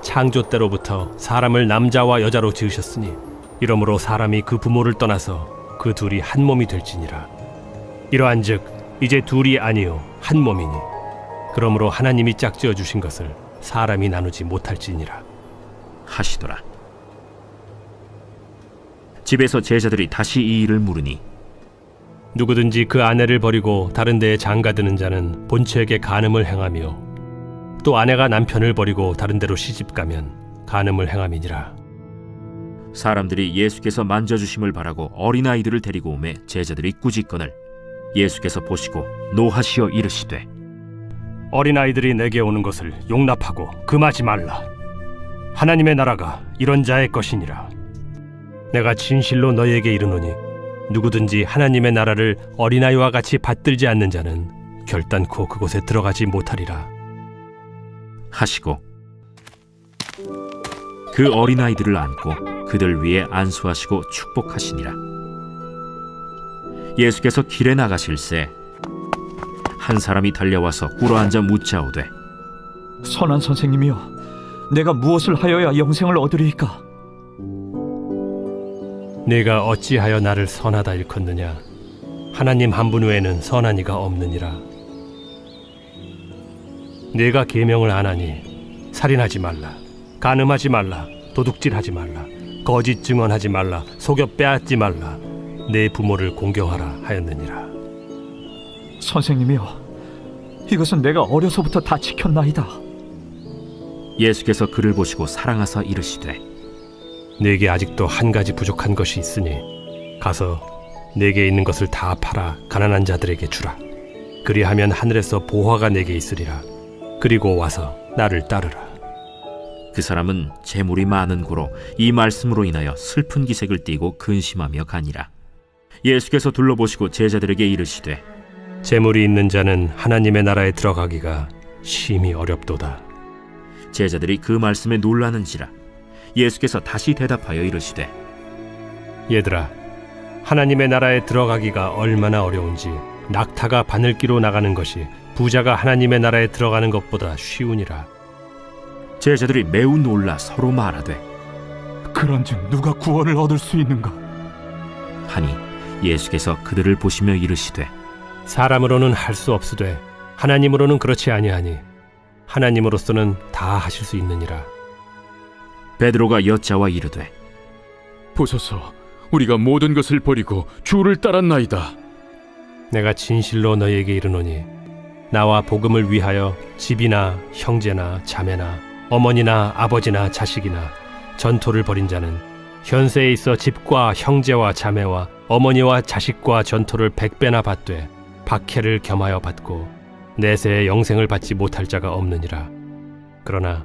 [SPEAKER 5] 창조 때로부터 사람을 남자와 여자로 지으셨으니 이러므로 사람이 그 부모를 떠나서 그 둘이 한 몸이 될지니라. 이러한즉 이제 둘이 아니요 한 몸이니 그러므로 하나님이 짝지어 주신 것을 사람이 나누지 못할지니라
[SPEAKER 1] 하시더라. 집에서 제자들이 다시 이 일을 물으니
[SPEAKER 5] 누구든지 그 아내를 버리고 다른 데에 장가드는 자는 본처에게 간음을 행하며 또 아내가 남편을 버리고 다른 데로 시집가면 간음을 행함이니라.
[SPEAKER 1] 사람들이 예수께서 만져주심을 바라고 어린아이들을 데리고 오매 제자들이 꾸짖거늘 예수께서 보시고 노하시어 이르시되
[SPEAKER 5] 어린아이들이 내게 오는 것을 용납하고 금하지 말라. 하나님의 나라가 이런 자의 것이니라. 내가 진실로 너희에게 이르노니 누구든지 하나님의 나라를 어린아이와 같이 받들지 않는 자는 결단코 그곳에 들어가지 못하리라
[SPEAKER 1] 하시고 그 어린아이들을 안고 그들 위에 안수하시고 축복하시니라. 예수께서 길에 나가실새 한 사람이 달려와서 꿇어앉아 묻자오되
[SPEAKER 13] 선한 선생님이여, 내가 무엇을 하여야 영생을 얻으리이까?
[SPEAKER 5] 네가 어찌하여 나를 선하다 일컫느냐? 하나님 한 분 외에는 선한 이가 없느니라. 네가 계명을 안 하니 살인하지 말라, 간음하지 말라, 도둑질하지 말라, 거짓 증언하지 말라, 속여 빼앗지 말라, 내 부모를 공경하라 하였느니라.
[SPEAKER 13] 선생님이여, 이것은 내가 어려서부터 다 지켰나이다.
[SPEAKER 1] 예수께서 그를 보시고 사랑하사 이르시되
[SPEAKER 5] 네게 아직도 한 가지 부족한 것이 있으니 가서 네게 있는 것을 다 팔아 가난한 자들에게 주라. 그리하면 하늘에서 보화가 네게 있으리라. 그리고 와서 나를 따르라.
[SPEAKER 1] 그 사람은 재물이 많은 고로 이 말씀으로 인하여 슬픈 기색을 띠고 근심하며 가니라. 예수께서 둘러보시고 제자들에게 이르시되
[SPEAKER 5] 재물이 있는 자는 하나님의 나라에 들어가기가 심히 어렵도다.
[SPEAKER 1] 제자들이 그 말씀에 놀라는지라. 예수께서 다시 대답하여 이르시되
[SPEAKER 5] 얘들아, 하나님의 나라에 들어가기가 얼마나 어려운지 낙타가 바늘기로 나가는 것이 부자가 하나님의 나라에 들어가는 것보다 쉬우니라.
[SPEAKER 1] 제자들이 매우 놀라 서로 말하되
[SPEAKER 10] 그런즉 누가 구원을 얻을 수 있는가?
[SPEAKER 1] 하니 예수께서 그들을 보시며 이르시되
[SPEAKER 5] 사람으로는 할 수 없으되 하나님으로는 그렇지 아니하니 하나님으로서는 다 하실 수 있느니라.
[SPEAKER 1] 베드로가 여짜와 이르되
[SPEAKER 8] 보소서, 우리가 모든 것을 버리고 주를 따랐나이다.
[SPEAKER 5] 내가 진실로 너희에게 이르노니 나와 복음을 위하여 집이나 형제나 자매나 어머니나 아버지나 자식이나 전토를 벌인 자는 현세에 있어 집과 형제와 자매와 어머니와 자식과 전토를 100배나 받되 박해를 겸하여 받고 내세에 영생을 받지 못할 자가 없느니라. 그러나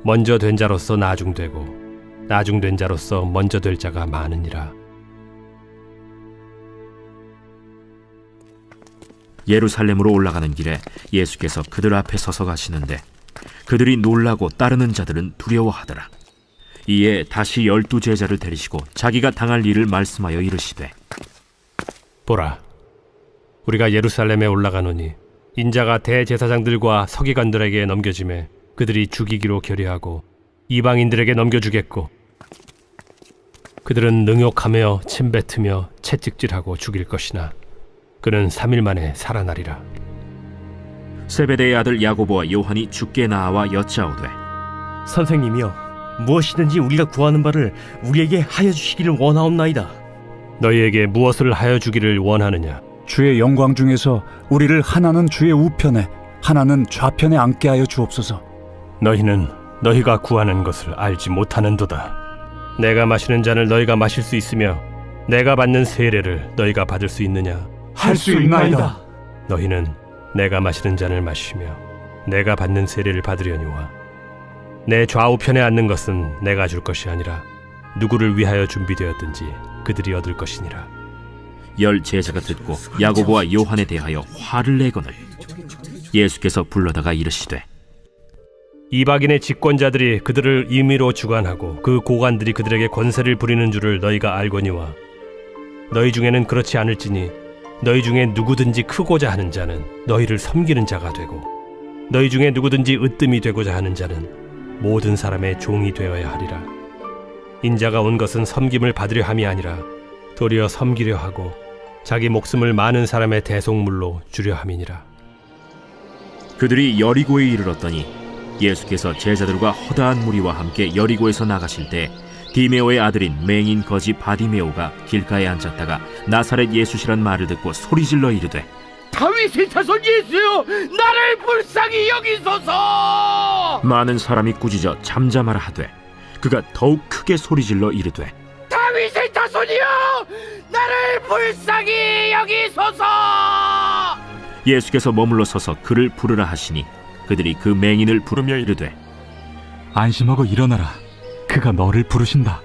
[SPEAKER 5] 먼저 된 자로서 나중되고 나중된 자로서 먼저 될 자가 많으니라.
[SPEAKER 1] 예루살렘으로 올라가는 길에 예수께서 그들 앞에 서서 가시는데 그들이 놀라고 따르는 자들은 두려워하더라. 이에 다시 12 제자를 데리시고 자기가 당할 일을 말씀하여 이르시되
[SPEAKER 5] 보라, 우리가 예루살렘에 올라가노니 인자가 대제사장들과 서기관들에게 넘겨지매 그들이 죽이기로 결의하고 이방인들에게 넘겨주겠고 그들은 능욕하며 침뱉으며 채찍질하고 죽일 것이나 그는 3일 만에 살아나리라.
[SPEAKER 1] 세베대의 아들 야고보와 요한이 주께 나와 여짜오되
[SPEAKER 7] 선생님이여, 무엇이든지 우리가 구하는 바를 우리에게 하여 주시기를 원하옵나이다.
[SPEAKER 5] 너희에게 무엇을 하여 주기를 원하느냐?
[SPEAKER 9] 주의 영광 중에서 우리를 하나는 주의 우편에 하나는 좌편에 앉게 하여 주옵소서.
[SPEAKER 5] 너희는 너희가 구하는 것을 알지 못하는도다. 내가 마시는 잔을 너희가 마실 수 있으며 내가 받는 세례를 너희가 받을 수 있느냐?
[SPEAKER 10] 할 수 있나이다.
[SPEAKER 5] 너희는 내가 마시는 잔을 마시며 내가 받는 세례를 받으려니와 내 좌우편에 앉는 것은 내가 줄 것이 아니라 누구를 위하여 준비되었든지 그들이 얻을 것이니라.
[SPEAKER 1] 10 제자가 듣고 야고보와 요한에 대하여 화를 내거늘 예수께서 불러다가 이르시되
[SPEAKER 5] 이방인의 집권자들이 그들을 임의로 주관하고 그 고관들이 그들에게 권세를 부리는 줄을 너희가 알거니와 너희 중에는 그렇지 않을지니 너희 중에 누구든지 크고자 하는 자는 너희를 섬기는 자가 되고 너희 중에 누구든지 으뜸이 되고자 하는 자는 모든 사람의 종이 되어야 하리라. 인자가 온 것은 섬김을 받으려 함이 아니라 도리어 섬기려 하고 자기 목숨을 많은 사람의 대속물로 주려 함이니라.
[SPEAKER 1] 그들이 여리고에 이르렀더니 예수께서 제자들과 허다한 무리와 함께 여리고에서 나가실 때 디메오의 아들인 맹인 거지 바디메오가 길가에 앉았다가 나사렛 예수시란 말을 듣고 소리질러 이르되
[SPEAKER 6] 다윗의 자손 예수여, 나를 불쌍히 여기소서.
[SPEAKER 1] 많은 사람이 꾸짖어 잠잠하라 하되 그가 더욱 크게 소리질러 이르되
[SPEAKER 6] 다윗의 자손이여, 나를 불쌍히 여기소서.
[SPEAKER 1] 예수께서 머물러 서서 그를 부르라 하시니 그들이 그 맹인을 부르며 이르되
[SPEAKER 10] 안심하고 일어나라. 그가 너를 부르신다.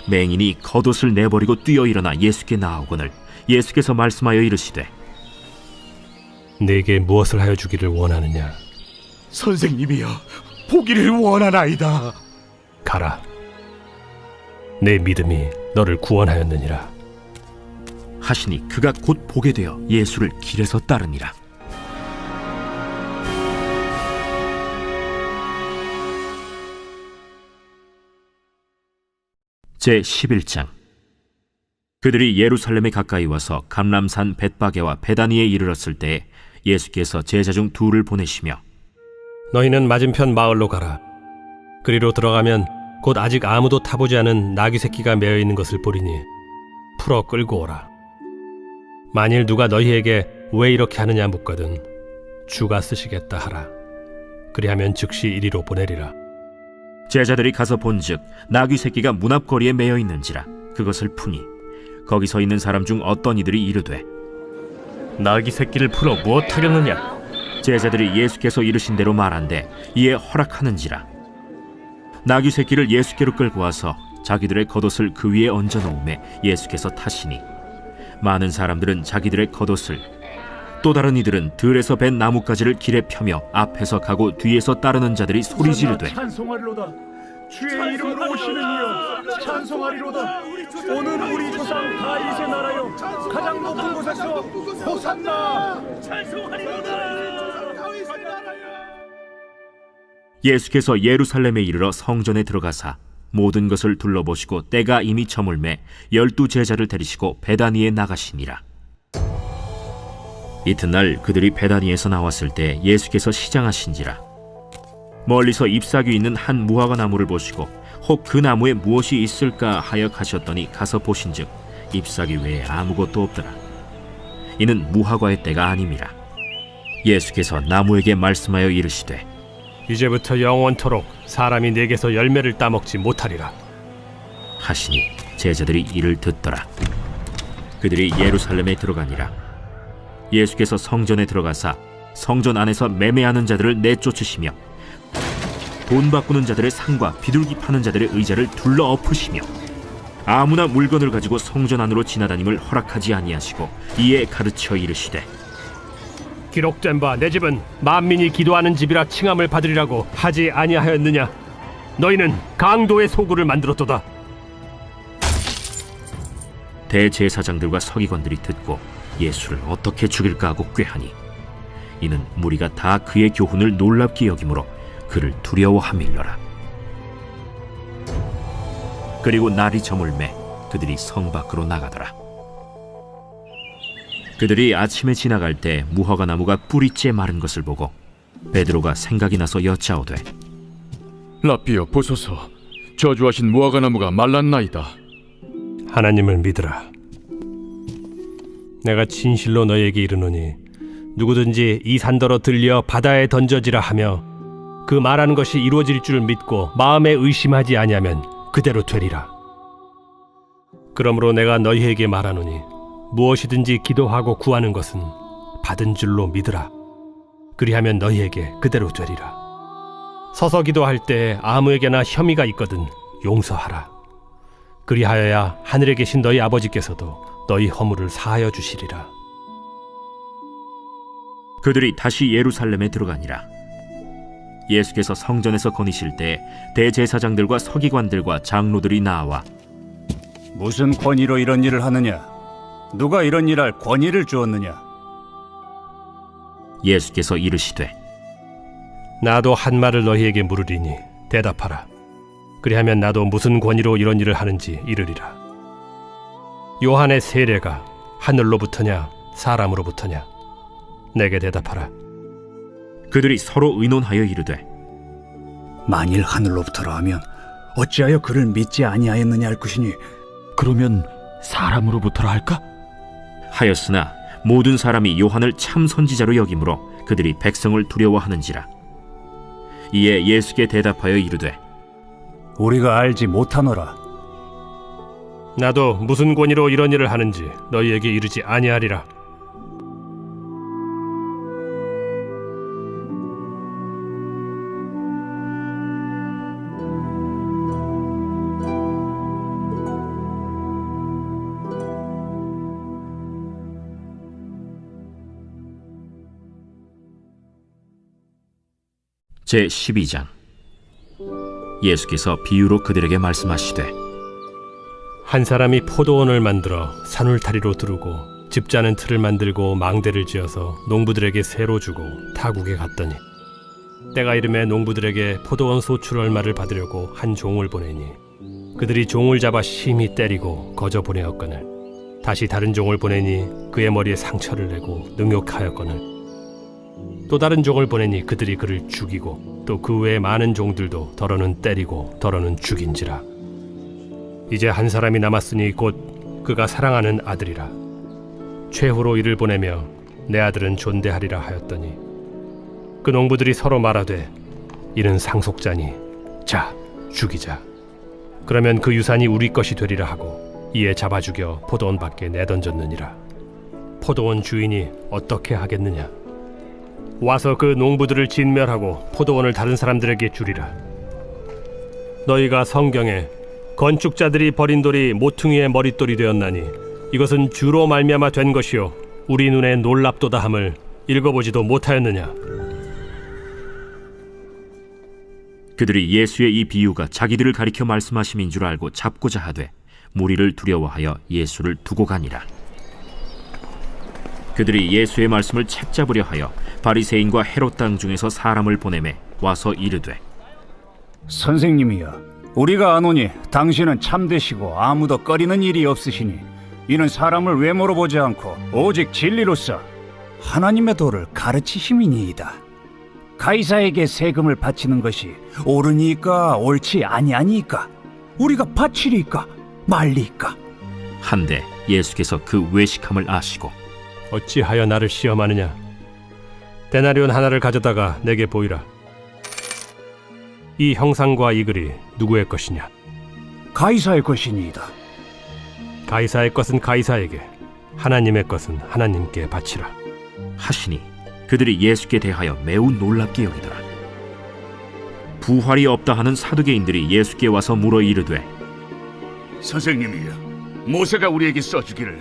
[SPEAKER 1] 맹인이 겉옷을 내버리고 뛰어 일어나 예수께 나아오거늘 예수께서 말씀하여 이르시되
[SPEAKER 5] 내게 무엇을 하여 주기를 원하느냐?
[SPEAKER 2] 선생님이여, 보기를 원하나이다.
[SPEAKER 5] 가라. 내 믿음이 너를 구원하였느니라.
[SPEAKER 1] 하시니 그가 곧 보게 되어 예수를 길에서 따르니라. 제 11장. 그들이 예루살렘에 가까이 와서 감람산 벳바게와 베다니에 이르렀을 때 예수께서 제자 중 둘을 보내시며
[SPEAKER 5] 너희는 맞은편 마을로 가라. 그리로 들어가면 곧 아직 아무도 타보지 않은 나귀 새끼가 매어 있는 것을 보리니 풀어 끌고 오라. 만일 누가 너희에게 왜 이렇게 하느냐 묻거든 주가 쓰시겠다 하라. 그리하면 즉시 이리로 보내리라.
[SPEAKER 1] 제자들이 가서 본즉 나귀 새끼가 문 앞거리에 매어 있는지라 그것을 푸니 거기 서 있는 사람 중 어떤 이들이 이르되
[SPEAKER 7] 나귀 새끼를 풀어 무엇하겠느냐?
[SPEAKER 1] 제자들이 예수께서 이르신 대로 말한대 이에 허락하는지라. 나귀 새끼를 예수께로 끌고 와서 자기들의 겉옷을 그 위에 얹어 놓음에 예수께서 타시니 많은 사람들은 자기들의 겉옷을 또 다른 이들은 들에서 벤 나뭇가지를 길에 펴며 앞에서 가고 뒤에서 따르는 자들이 소리 지르되
[SPEAKER 2] 찬송하리로다. 주의 이름으로 오시는 이여 찬송하리로다. 오늘 우리 조상 다윗의 나라여 가장 높은 곳에서 호산나.
[SPEAKER 1] 예수께서 예루살렘에 이르러 성전에 들어가사 모든 것을 둘러보시고 때가 이미 저물매 12 제자를 데리시고 베다니에 나가시니라. 이튿날 그들이 베다니에서 나왔을 때 예수께서 시장하신지라. 멀리서 잎사귀 있는 한 무화과 나무를 보시고 혹 그 나무에 무엇이 있을까 하여 가셨더니 가서 보신즉 잎사귀 외에 아무것도 없더라. 이는 무화과의 때가 아님이라. 예수께서 나무에게 말씀하여 이르시되
[SPEAKER 5] 이제부터 영원토록 사람이 내게서 열매를 따먹지 못하리라
[SPEAKER 1] 하시니 제자들이 이를 듣더라. 그들이 예루살렘에 들어가니라. 예수께서 성전에 들어가사 성전 안에서 매매하는 자들을 내쫓으시며 돈 바꾸는 자들의 상과 비둘기 파는 자들의 의자를 둘러 엎으시며 아무나 물건을 가지고 성전 안으로 지나다님을 허락하지 아니하시고 이에 가르쳐 이르시되
[SPEAKER 5] 기록된 바 내 집은 만민이 기도하는 집이라 칭함을 받으리라고 하지 아니하였느냐? 너희는 강도의 소굴을 만들었도다.
[SPEAKER 1] 대제사장들과 서기관들이 듣고 예수를 어떻게 죽일까 하고 꾀하니 이는 무리가 다 그의 교훈을 놀랍게 여김으로 그를 두려워함일러라. 그리고 날이 저물매 그들이 성 밖으로 나가더라. 그들이 아침에 지나갈 때 무화과 나무가 뿌리째 마른 것을 보고 베드로가 생각이 나서 여짜오되
[SPEAKER 8] 라삐여 보소서, 저주하신 무화과 나무가 말랐나이다.
[SPEAKER 5] 하나님을 믿으라. 내가 진실로 너희에게 이르노니 누구든지 이 산더러 들려 바다에 던져지라 하며 그 말하는 것이 이루어질 줄 믿고 마음에 의심하지 아니하면 그대로 되리라. 그러므로 내가 너희에게 말하노니 무엇이든지 기도하고 구하는 것은 받은 줄로 믿으라. 그리하면 너희에게 그대로 되리라. 서서 기도할 때 아무에게나 혐의가 있거든 용서하라. 그리하여야 하늘에 계신 너희 아버지께서도 너희 허물을 사하여 주시리라.
[SPEAKER 1] 그들이 다시 예루살렘에 들어가니라. 예수께서 성전에서 거니실 때 대제사장들과 서기관들과 장로들이 나와
[SPEAKER 9] 무슨 권위로 이런 일을 하느냐? 누가 이런 일할 권위를 주었느냐?
[SPEAKER 1] 예수께서 이르시되
[SPEAKER 5] 나도 한 말을 너희에게 물으리니 대답하라. 그리하면 나도 무슨 권위로 이런 일을 하는지 이르리라. 요한의 세례가 하늘로부터냐 사람으로부터냐? 내게 대답하라.
[SPEAKER 1] 그들이 서로 의논하여 이르되
[SPEAKER 9] 만일 하늘로부터라 하면 어찌하여 그를 믿지 아니하였느냐 할 것이니
[SPEAKER 10] 그러면 사람으로부터라 할까?
[SPEAKER 1] 하였으나 모든 사람이 요한을 참 선지자로 여기므로 그들이 백성을 두려워하는지라. 이에 예수께 대답하여 이르되
[SPEAKER 9] 우리가 알지 못하노라.
[SPEAKER 5] 나도 무슨 권위로 이런 일을 하는지 너희에게 이르지 아니하리라.
[SPEAKER 1] 제 12장. 예수께서 비유로 그들에게 말씀하시되
[SPEAKER 5] 한 사람이 포도원을 만들어 산울타리로 두르고 집 짜는 틀을 만들고 망대를 지어서 농부들에게 세로 주고 타국에 갔더니 때가 이름에 농부들에게 포도원 소출 얼마를 받으려고 한 종을 보내니 그들이 종을 잡아 심히 때리고 거저 보내었거늘 다시 다른 종을 보내니 그의 머리에 상처를 내고 능욕하였거늘 또 다른 종을 보내니 그들이 그를 죽이고 또 그 외에 많은 종들도 더러는 때리고 더러는 죽인지라. 이제 한 사람이 남았으니 곧 그가 사랑하는 아들이라. 최후로 이를 보내며 내 아들은 존대하리라 하였더니 그 농부들이 서로 말하되 이는 상속자니 자 죽이자. 그러면 그 유산이 우리 것이 되리라 하고 이에 잡아 죽여 포도원 밖에 내던졌느니라. 포도원 주인이 어떻게 하겠느냐? 와서 그 농부들을 진멸하고 포도원을 다른 사람들에게 주리라. 너희가 성경에 건축자들이 버린 돌이 모퉁이의 머릿돌이 되었나니 이것은 주로 말미암아 된 것이요 우리 눈에 놀랍도다 함을 읽어보지도 못하였느냐?
[SPEAKER 1] 그들이 예수의 이 비유가 자기들을 가리켜 말씀하심인 줄 알고 잡고자 하되 무리를 두려워하여 예수를 두고 가니라. 그들이 예수의 말씀을 책잡으려 하여 바리새인과 헤롯 당 중에서 사람을 보내매 와서 이르되
[SPEAKER 9] 선생님이여, 우리가 아노니 당신은 참되시고 아무도 꺼리는 일이 없으시니 이는 사람을 외모로 보지 않고 오직 진리로서 하나님의 도를 가르치심이니이다. 가이사에게 세금을 바치는 것이 옳으니까 옳지 아니하니까 우리가 바치리까 말리까.
[SPEAKER 1] 한데 예수께서 그 외식함을 아시고
[SPEAKER 5] 어찌하여 나를 시험하느냐? 데나리온 하나를 가져다가 내게 보이라. 이 형상과 이 글이 누구의 것이냐?
[SPEAKER 9] 가이사의 것이니이다.
[SPEAKER 5] 가이사의 것은 가이사에게, 하나님의 것은 하나님께 바치라
[SPEAKER 1] 하시니 그들이 예수께 대하여 매우 놀랍게 여기더라. 부활이 없다 하는 사두개인들이 예수께 와서 물어 이르되
[SPEAKER 6] 선생님이여, 모세가 우리에게 써주기를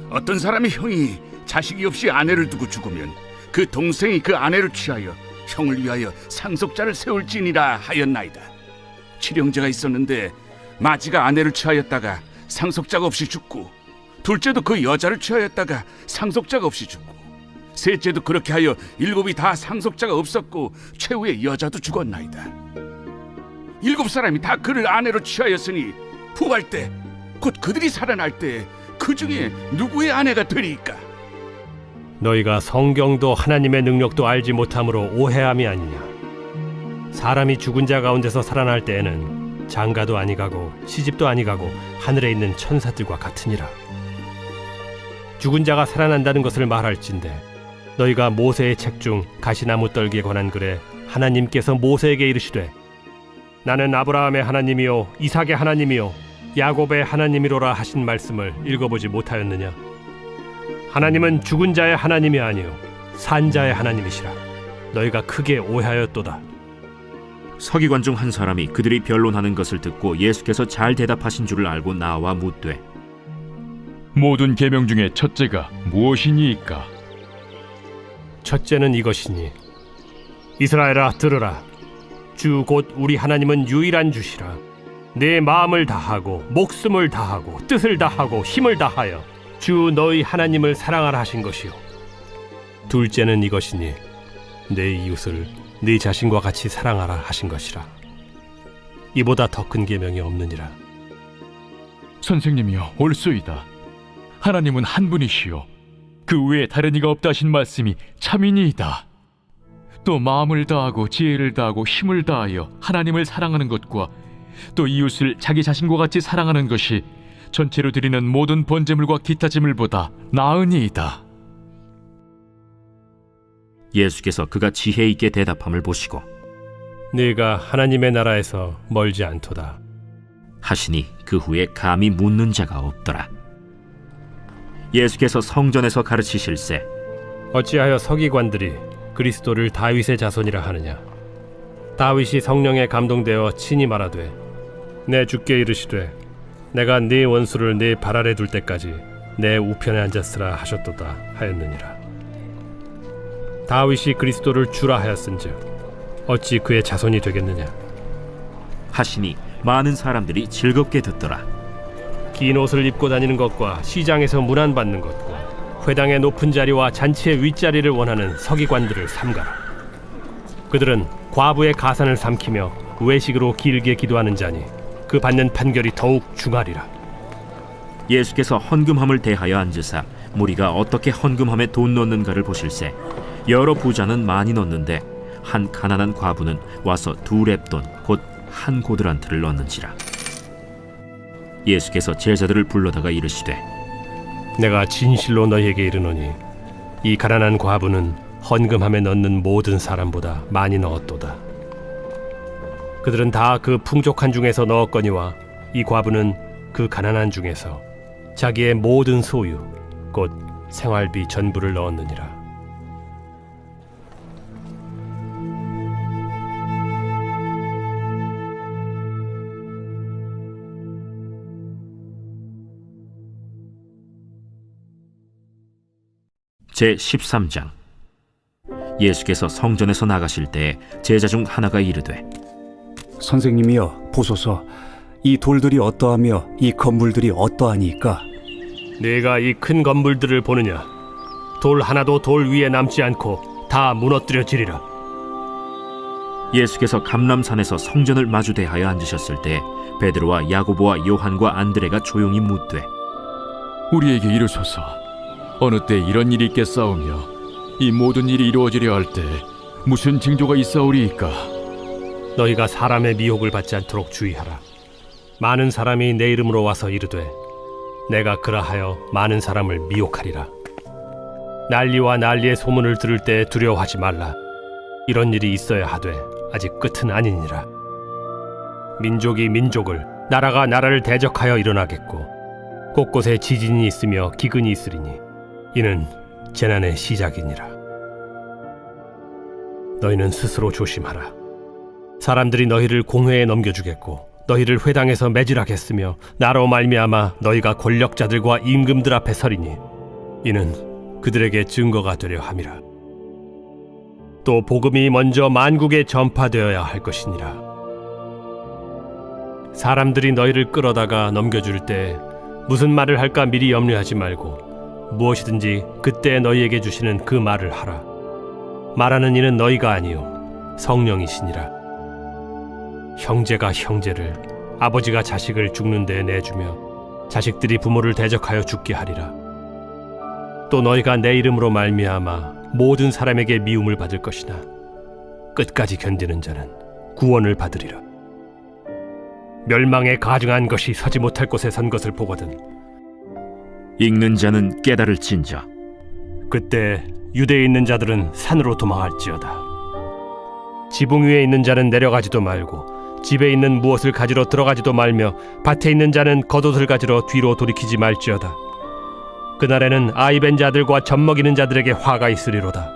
[SPEAKER 6] 어떤 사람의 형이 자식이 없이 아내를 두고 죽으면 그 동생이 그 아내를 취하여 형을 위하여 상속자를 세울지니라 하였나이다. 칠형제가 있었는데 마지가 아내를 취하였다가 상속자가 없이 죽고 둘째도 그 여자를 취하였다가 상속자가 없이 죽고 셋째도 그렇게 하여 일곱이 다 상속자가 없었고 최후의 여자도 죽었나이다. 일곱 사람이 다 그를 아내로 취하였으니 부활 때 곧 그들이 살아날 때 그 중에 누구의 아내가 되리까?
[SPEAKER 5] 너희가 성경도 하나님의 능력도 알지 못함으로 오해함이 아니냐? 사람이 죽은 자 가운데서 살아날 때에는 장가도 아니가고 시집도 아니가고 하늘에 있는 천사들과 같으니라. 죽은 자가 살아난다는 것을 말할진대 너희가 모세의 책 중 가시나무 떨기에 관한 글에 하나님께서 모세에게 이르시되 나는 아브라함의 하나님이요 이삭의 하나님이요 야곱의 하나님이로라 하신 말씀을 읽어보지 못하였느냐? 하나님은 죽은 자의 하나님이 아니요 산 자의 하나님이시라. 너희가 크게 오해하였도다.
[SPEAKER 1] 서기관 중 한 사람이 그들이 변론하는 것을 듣고 예수께서 잘 대답하신 줄을 알고 나와 묻되
[SPEAKER 8] 모든 계명 중에 첫째가 무엇이니이까?
[SPEAKER 5] 첫째는 이것이니 이스라엘아 들으라. 주 곧 우리 하나님은 유일한 주시라. 내 마음을 다하고 목숨을 다하고 뜻을 다하고 힘을 다하여 주 너희 하나님을 사랑하라 하신 것이요. 둘째는 이것이니 내 이웃을 네 자신과 같이 사랑하라 하신 것이라. 이보다 더 큰 계명이 없느니라.
[SPEAKER 8] 선생님이여, 옳소이다. 하나님은 한 분이시요 그 외에 다른 이가 없다 하신 말씀이 참이니이다. 또 마음을 다하고 지혜를 다하고 힘을 다하여 하나님을 사랑하는 것과 또 이웃을 자기 자신과 같이 사랑하는 것이 전체로 드리는 모든 번제물과 기타 제물보다 나으니이다.
[SPEAKER 1] 예수께서 그가 지혜 있게 대답함을 보시고
[SPEAKER 5] 네가 하나님의 나라에서 멀지 않도다
[SPEAKER 1] 하시니 그 후에 감히 묻는 자가 없더라. 예수께서 성전에서 가르치실세
[SPEAKER 5] 어찌하여 서기관들이 그리스도를 다윗의 자손이라 하느냐? 다윗이 성령에 감동되어 친히 말하되 내 주께 이르시되 내가 네 원수를 네 발 아래 둘 때까지 내 우편에 앉았으라 하셨도다 하였느니라. 다윗이 그리스도를 주라 하였은즉 어찌 그의 자손이 되겠느냐?
[SPEAKER 1] 하시니 많은 사람들이 즐겁게 듣더라.
[SPEAKER 5] 긴 옷을 입고 다니는 것과 시장에서 문안받는 것과 회당의 높은 자리와 잔치의 윗자리를 원하는 서기관들을 삼가라. 그들은 과부의 가산을 삼키며 외식으로 길게 기도하는 자니 그 받는 판결이 더욱 중하리라.
[SPEAKER 1] 예수께서 헌금함을 대하여 앉으사 무리가 어떻게 헌금함에 돈 넣는가를 보실세 여러 부자는 많이 넣는데 한 가난한 과부는 와서 2렙돈 곧 한 고드란트를 넣는지라. 예수께서 제자들을 불러다가 이르시되
[SPEAKER 5] 내가 진실로 너희에게 이르노니 이 가난한 과부는 헌금함에 넣는 모든 사람보다 많이 넣었도다. 그들은 다 그 풍족한 중에서 넣었거니와 이 과부는 그 가난한 중에서 자기의 모든 소유 곧 생활비 전부를 넣었느니라.
[SPEAKER 1] 제13장. 예수께서 성전에서 나가실 때에 제자 중 하나가 이르되
[SPEAKER 9] 선생님이여 보소서, 이 돌들이 어떠하며 이 건물들이 어떠하니까?
[SPEAKER 5] 네가 이 큰 건물들을 보느냐? 돌 하나도 돌 위에 남지 않고 다 무너뜨려지리라.
[SPEAKER 1] 예수께서 감람산에서 성전을 마주 대하여 앉으셨을 때 베드로와 야고보와 요한과 안드레가 조용히 묻되
[SPEAKER 8] 우리에게 이르소서, 어느 때 이런 일이 있겠사오며 이 모든 일이 이루어지려 할 때 무슨 징조가 있사오리이까?
[SPEAKER 5] 너희가 사람의 미혹을 받지 않도록 주의하라. 많은 사람이 내 이름으로 와서 이르되 내가 그라하여 많은 사람을 미혹하리라. 난리와 난리의 소문을 들을 때 두려워하지 말라. 이런 일이 있어야 하되 아직 끝은 아니니라. 민족이 민족을, 나라가 나라를 대적하여 일어나겠고 곳곳에 지진이 있으며 기근이 있으리니 이는 재난의 시작이니라. 너희는 스스로 조심하라. 사람들이 너희를 공회에 넘겨주겠고 너희를 회당에서 매질하겠으며 나로 말미암아 너희가 권력자들과 임금들 앞에 서리니 이는 그들에게 증거가 되려 함이라. 또 복음이 먼저 만국에 전파되어야 할 것이니라. 사람들이 너희를 끌어다가 넘겨줄 때 무슨 말을 할까 미리 염려하지 말고 무엇이든지 그때 너희에게 주시는 그 말을 하라. 말하는 이는 너희가 아니요 성령이시니라. 형제가 형제를, 아버지가 자식을 죽는 데에 내주며 자식들이 부모를 대적하여 죽게 하리라. 또 너희가 내 이름으로 말미암아 모든 사람에게 미움을 받을 것이나 끝까지 견디는 자는 구원을 받으리라. 멸망에 가증한 것이 서지 못할 곳에 선 것을 보거든
[SPEAKER 1] 읽는 자는 깨달을진저.
[SPEAKER 5] 그때 유대에 있는 자들은 산으로 도망할지어다. 지붕 위에 있는 자는 내려가지도 말고 집에 있는 무엇을 가지러 들어가지도 말며 밭에 있는 자는 겉옷을 가지러 뒤로 돌이키지 말지어다. 그날에는 아이 벤 자들과 젖 먹이는 자들에게 화가 있으리로다.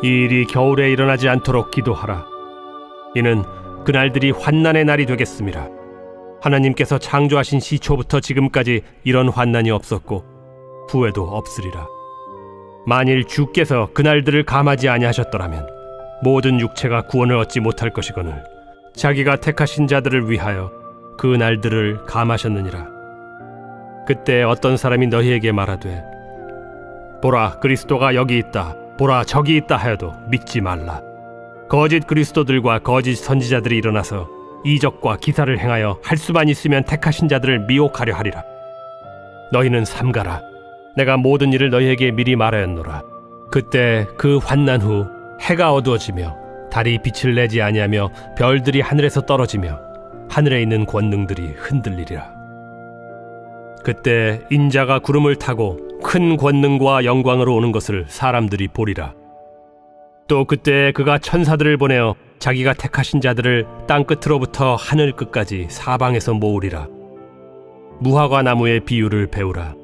[SPEAKER 5] 이 일이 겨울에 일어나지 않도록 기도하라. 이는 그날들이 환난의 날이 되겠음이라. 하나님께서 창조하신 시초부터 지금까지 이런 환난이 없었고 후에도 없으리라. 만일 주께서 그날들을 감하지 아니하셨더라면 모든 육체가 구원을 얻지 못할 것이거늘 자기가 택하신 자들을 위하여 그 날들을 감하셨느니라. 그때 어떤 사람이 너희에게 말하되 보라 그리스도가 여기 있다, 보라 저기 있다 하여도 믿지 말라. 거짓 그리스도들과 거짓 선지자들이 일어나서 이적과 기사를 행하여 할 수만 있으면 택하신 자들을 미혹하려 하리라. 너희는 삼가라. 내가 모든 일을 너희에게 미리 말하였노라. 그때 그 환난 후 해가 어두워지며 달이 빛을 내지 아니하며 별들이 하늘에서 떨어지며 하늘에 있는 권능들이 흔들리리라. 그때 인자가 구름을 타고 큰 권능과 영광으로 오는 것을 사람들이 보리라. 또 그때 그가 천사들을 보내어 자기가 택하신 자들을 땅 끝으로부터 하늘 끝까지 사방에서 모으리라. 무화과 나무의 비유를 배우라.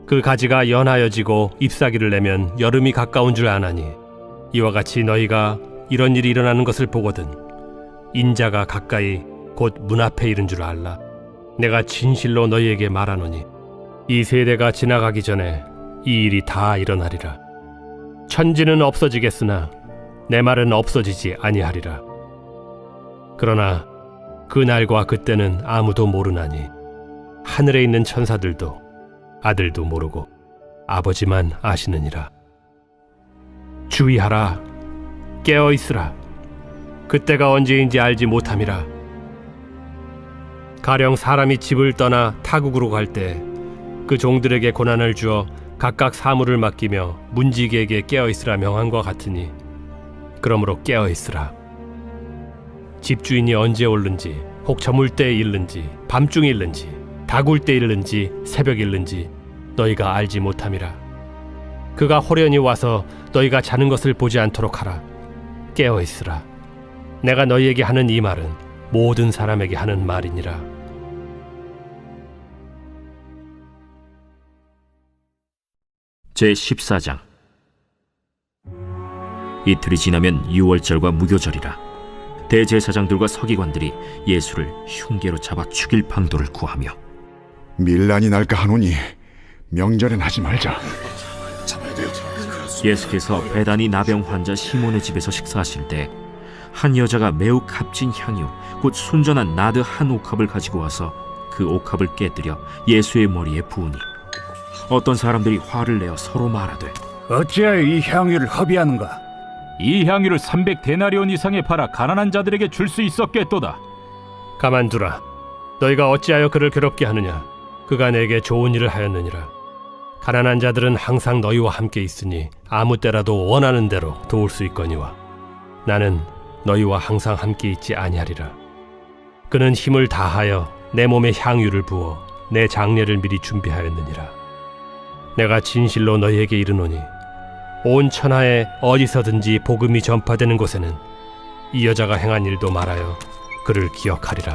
[SPEAKER 5] 그 가지가 연하여지고 잎사귀를 내면 여름이 가까운 줄 아나니 이와 같이 너희가 이런 일이 일어나는 것을 보거든 인자가 가까이 곧 문 앞에 이른 줄 알라. 내가 진실로 너희에게 말하노니 이 세대가 지나가기 전에 이 일이 다 일어나리라. 천지는 없어지겠으나 내 말은 없어지지 아니하리라. 그러나 그 날과 그때는 아무도 모르나니 하늘에 있는 천사들도 아들도 모르고 아버지만 아시느니라. 주의하라, 깨어 있으라. 그때가 언제인지 알지 못함이라. 가령 사람이 집을 떠나 타국으로 갈 때 그 종들에게 고난을 주어 각각 사물을 맡기며 문지기에게 깨어 있으라 명한과 같으니 그러므로 깨어 있으라. 집주인이 언제 올는지, 혹 저물 때에 일는지, 밤중에 일는지, 다굴 때 일는지, 새벽 일는지 너희가 알지 못함이라. 그가 호련히 와서 너희가 자는 것을 보지 않도록 하라. 깨어 있으라. 내가 너희에게 하는 이 말은 모든 사람에게 하는 말이니라.
[SPEAKER 1] 제14장. 이틀이 지나면 유월절과 무교절이라. 대제사장들과 서기관들이 예수를 흉계로 잡아 죽일 방도를 구하며
[SPEAKER 2] 밀란이 날까 하노니 명절엔 하지 말자.
[SPEAKER 1] 예수께서 베다니 나병 환자 시몬의 집에서 식사하실 때 한 여자가 매우 값진 향유 곧 순전한 나드 한 옥합을 가지고 와서 그 옥합을 깨뜨려 예수의 머리에 부으니 어떤 사람들이 화를 내어 서로 말하되
[SPEAKER 9] 어찌하여 이 향유를 허비하는가?
[SPEAKER 10] 이 향유를 300데나리온 이상에 팔아 가난한 자들에게 줄 수 있었겠도다.
[SPEAKER 5] 가만두라. 너희가 어찌하여 그를 괴롭게 하느냐? 그가 내게 좋은 일을 하였느니라. 가난한 자들은 항상 너희와 함께 있으니 아무 때라도 원하는 대로 도울 수 있거니와 나는 너희와 항상 함께 있지 아니하리라. 그는 힘을 다하여 내 몸에 향유를 부어 내 장례를 미리 준비하였느니라. 내가 진실로 너희에게 이르노니 온 천하에 어디서든지 복음이 전파되는 곳에는 이 여자가 행한 일도 말하여 그를 기억하리라.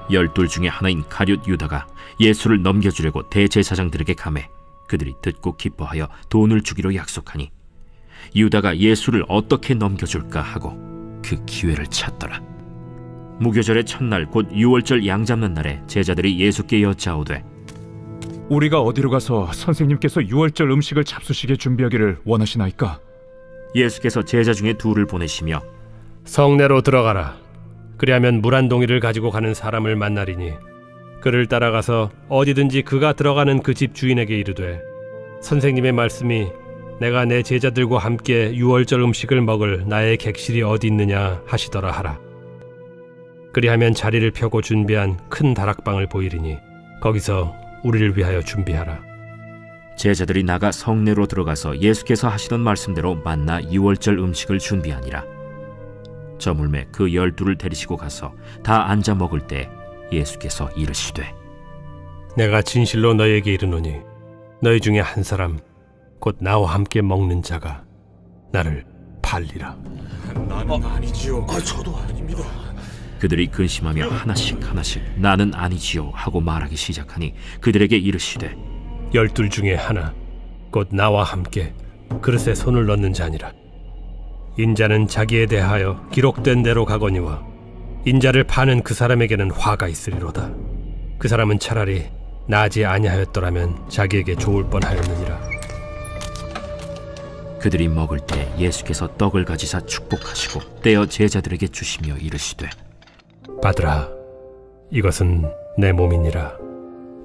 [SPEAKER 1] 12 중에 하나인 가룟 유다가 예수를 넘겨주려고 대제사장들에게 가매 그들이 듣고 기뻐하여 돈을 주기로 약속하니 유다가 예수를 어떻게 넘겨줄까 하고 그 기회를 찾더라. 무교절의 첫날 곧 유월절 양 잡는 날에 제자들이 예수께 여짜오되
[SPEAKER 10] 우리가 어디로 가서 선생님께서 유월절 음식을 잡수시게 준비하기를 원하시나이까?
[SPEAKER 1] 예수께서 제자 중에 둘을 보내시며
[SPEAKER 5] 성내로 들어가라. 그리하면 물 한 동이를 가지고 가는 사람을 만나리니 그를 따라가서 어디든지 그가 들어가는 그 집 주인에게 이르되 선생님의 말씀이 내가 내 제자들과 함께 유월절 음식을 먹을 나의 객실이 어디 있느냐 하시더라 하라. 그리하면 자리를 펴고 준비한 큰 다락방을 보이리니 거기서 우리를 위하여 준비하라.
[SPEAKER 1] 제자들이 나가 성내로 들어가서 예수께서 하시던 말씀대로 만나 유월절 음식을 준비하니라. 저물매 그 12를 데리시고 가서 다 앉아 먹을 때 예수께서 이르시되
[SPEAKER 5] 내가 진실로 너희에게 이르노니 너희 중에 한 사람 곧 나와 함께 먹는 자가 나를 팔리라.
[SPEAKER 4] 나는 아니지요. 저도 아닙니다.
[SPEAKER 1] 그들이 근심하며 하나씩 나는 아니지요 하고 말하기 시작하니 그들에게 이르시되
[SPEAKER 5] 12 중에 하나 곧 나와 함께 그릇에 손을 넣는 자니라. 인자는 자기에 대하여 기록된 대로 가거니와 인자를 파는 그 사람에게는 화가 있으리로다. 그 사람은 차라리 나지 아니하였더라면 자기에게 좋을 뻔하였느니라.
[SPEAKER 1] 그들이 먹을 때 예수께서 떡을 가지사 축복하시고 떼어 제자들에게 주시며 이르시되
[SPEAKER 5] 받으라. 이것은 내 몸이니라.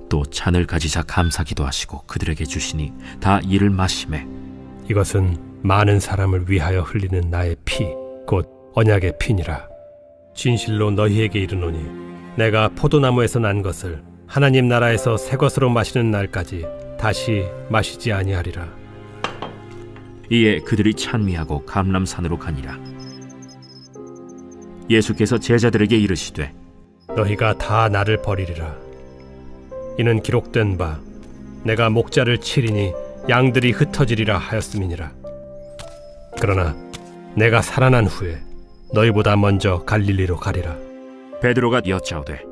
[SPEAKER 1] 또 잔을 가지사 감사기도 하시고 그들에게 주시니 다 이를 마시매
[SPEAKER 5] 이것은 많은 사람을 위하여 흘리는 나의 피 곧 언약의 피니라. 진실로 너희에게 이르노니 내가 포도나무에서 난 것을 하나님 나라에서 새 것으로 마시는 날까지 다시 마시지 아니하리라.
[SPEAKER 1] 이에 그들이 찬미하고 감람산으로 가니라. 예수께서 제자들에게 이르시되
[SPEAKER 5] 너희가 다 나를 버리리라. 이는 기록된 바 내가 목자를 치리니 양들이 흩어지리라 하였음이니라. 그러나 내가 살아난 후에 너희보다 먼저 갈릴리로 가리라.
[SPEAKER 1] 베드로가 여짜오되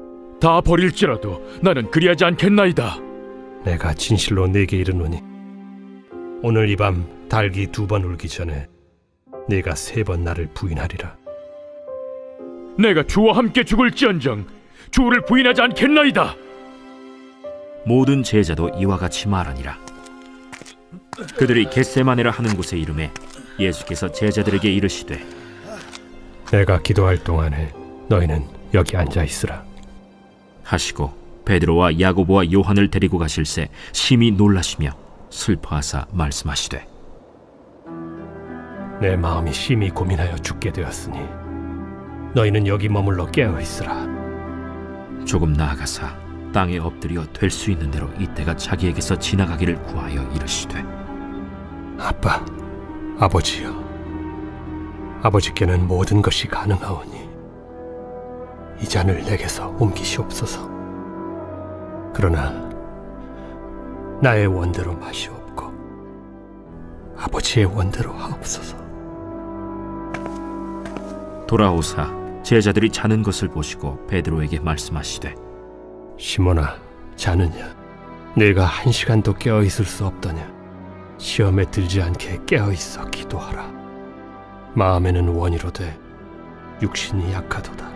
[SPEAKER 6] 다 버릴지라도 나는 그리하지 않겠나이다.
[SPEAKER 5] 내가 진실로 네게 이르노니 오늘 이 밤 닭이 2번 울기 전에 네가 3번 나를 부인하리라.
[SPEAKER 6] 내가 주와 함께 죽을지언정 주를 부인하지 않겠나이다.
[SPEAKER 1] 모든 제자도 이와 같이 말하니라. 그들이 겟세마네라 하는 곳에 이르매 예수께서 제자들에게 이르시되
[SPEAKER 5] 내가 기도할 동안에 너희는 여기 앉아 있으라.
[SPEAKER 1] 하시고 베드로와 야고보와 요한을 데리고 가실새 심히 놀라시며 슬퍼하사 말씀하시되
[SPEAKER 5] 내 마음이 심히 고민하여 죽게 되었으니 너희는 여기 머물러 깨어 있으라.
[SPEAKER 1] 조금 나아가사 땅에 엎드려 될 수 있는 대로 이때가 자기에게서 지나가기를 구하여 이르시되
[SPEAKER 5] 아빠, 아버지여, 아버지께는 모든 것이 가능하오니 이 잔을 내게서 옮기시옵소서. 그러나 나의 원대로 마시옵고 아버지의 원대로 하옵소서.
[SPEAKER 1] 돌아오사 제자들이 자는 것을 보시고 베드로에게 말씀하시되
[SPEAKER 5] 시몬아, 자느냐? 네가 1시간도 깨어 있을 수 없더냐? 시험에 들지 않게 깨어 있어 기도하라. 마음에는 원이로되 육신이 약하도다.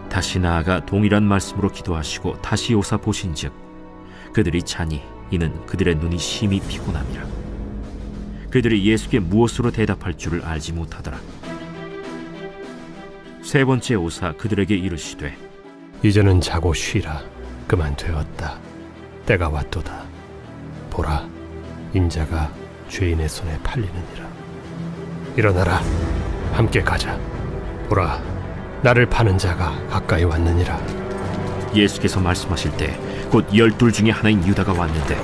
[SPEAKER 1] 다시 나아가 동일한 말씀으로 기도하시고 다시 오사 보신즉 그들이 자니 이는 그들의 눈이 심히 피곤함이라. 그들이 예수께 무엇으로 대답할 줄을 알지 못하더라. 세 번째 오사 그들에게 이르시되
[SPEAKER 5] 이제는 자고 쉬라. 그만 되었다. 때가 왔도다. 보라, 인자가 죄인의 손에 팔리느니라. 일어나라, 함께 가자. 보라, 나를 파는 자가 가까이 왔느니라.
[SPEAKER 1] 예수께서 말씀하실 때 곧 12 중에 하나인 유다가 왔는데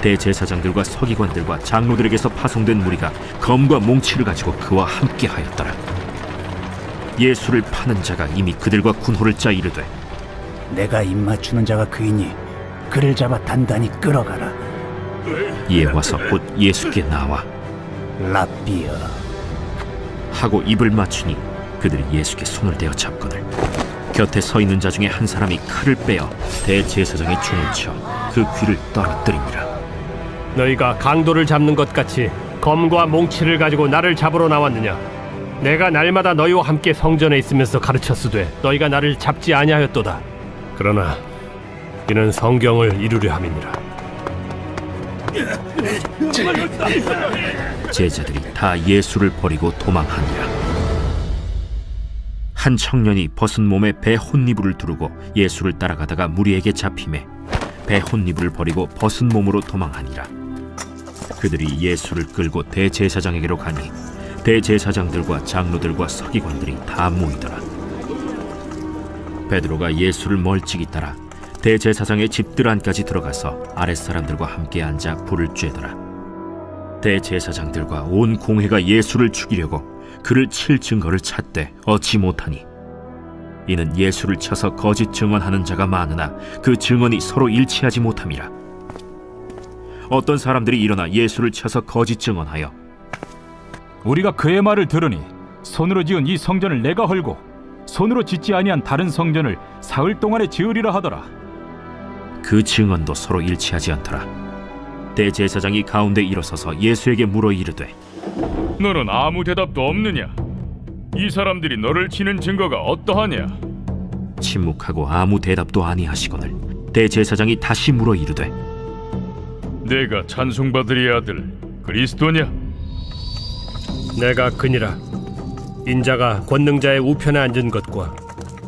[SPEAKER 1] 대제사장들과 서기관들과 장로들에게서 파송된 무리가 검과 몽치를 가지고 그와 함께 하였더라. 예수를 파는 자가 이미 그들과 군호를 짜 이르되
[SPEAKER 9] 내가 입맞추는 자가 그이니 그를 잡아 단단히 끌어가라.
[SPEAKER 1] 이에 와서 곧 예수께 나와
[SPEAKER 9] 랍비여
[SPEAKER 1] 하고 입을 맞추니 그들이 예수께 손을 대어 잡거늘 곁에 서 있는 자 중에 한 사람이 칼을 빼어 대제사장의 총을 쳐 그 귀를 떨어뜨리니라.
[SPEAKER 5] 너희가 강도를 잡는 것 같이 검과 몽치를 가지고 나를 잡으러 나왔느냐? 내가 날마다 너희와 함께 성전에 있으면서 가르쳤으되 너희가 나를 잡지 아니하였도다. 그러나 이는 성경을 이루려 함이니라.
[SPEAKER 1] 제자들이 다 예수를 버리고 도망하니라. 한 청년이 벗은 몸에 배 혼니부를 두르고 예수를 따라가다가 무리에게 잡히매 배 혼니부를 버리고 벗은 몸으로 도망하니라. 그들이 예수를 끌고 대제사장에게로 가니 대제사장들과 장로들과 서기관들이 다 모이더라. 베드로가 예수를 멀찍이 따라 대제사장의 집들 안까지 들어가서 아랫사람들과 함께 앉아 불을 쬐더라. 대제사장들과 온 공회가 예수를 죽이려고 그를 칠 증거를 찾되 얻지 못하니 이는 예수를 쳐서 거짓 증언하는 자가 많으나 그 증언이 서로 일치하지 못함이라. 어떤 사람들이 일어나 예수를 쳐서 거짓 증언하여
[SPEAKER 10] 우리가 그의 말을 들으니 손으로 지은 이 성전을 내가 헐고 손으로 짓지 아니한 다른 성전을 사흘 동안에 지으리라 하더라.
[SPEAKER 1] 그 증언도 서로 일치하지 않더라. 대제사장이 가운데 일어서서 예수에게 물어 이르되
[SPEAKER 6] 너는 아무 대답도 없느냐? 이 사람들이 너를 치는 증거가 어떠하냐?
[SPEAKER 1] 침묵하고 아무 대답도 아니하시거늘 대제사장이 다시 물어 이르되
[SPEAKER 6] 내가 찬송받으리 아들 그리스도냐?
[SPEAKER 5] 내가 그니라. 인자가 권능자의 우편에 앉은 것과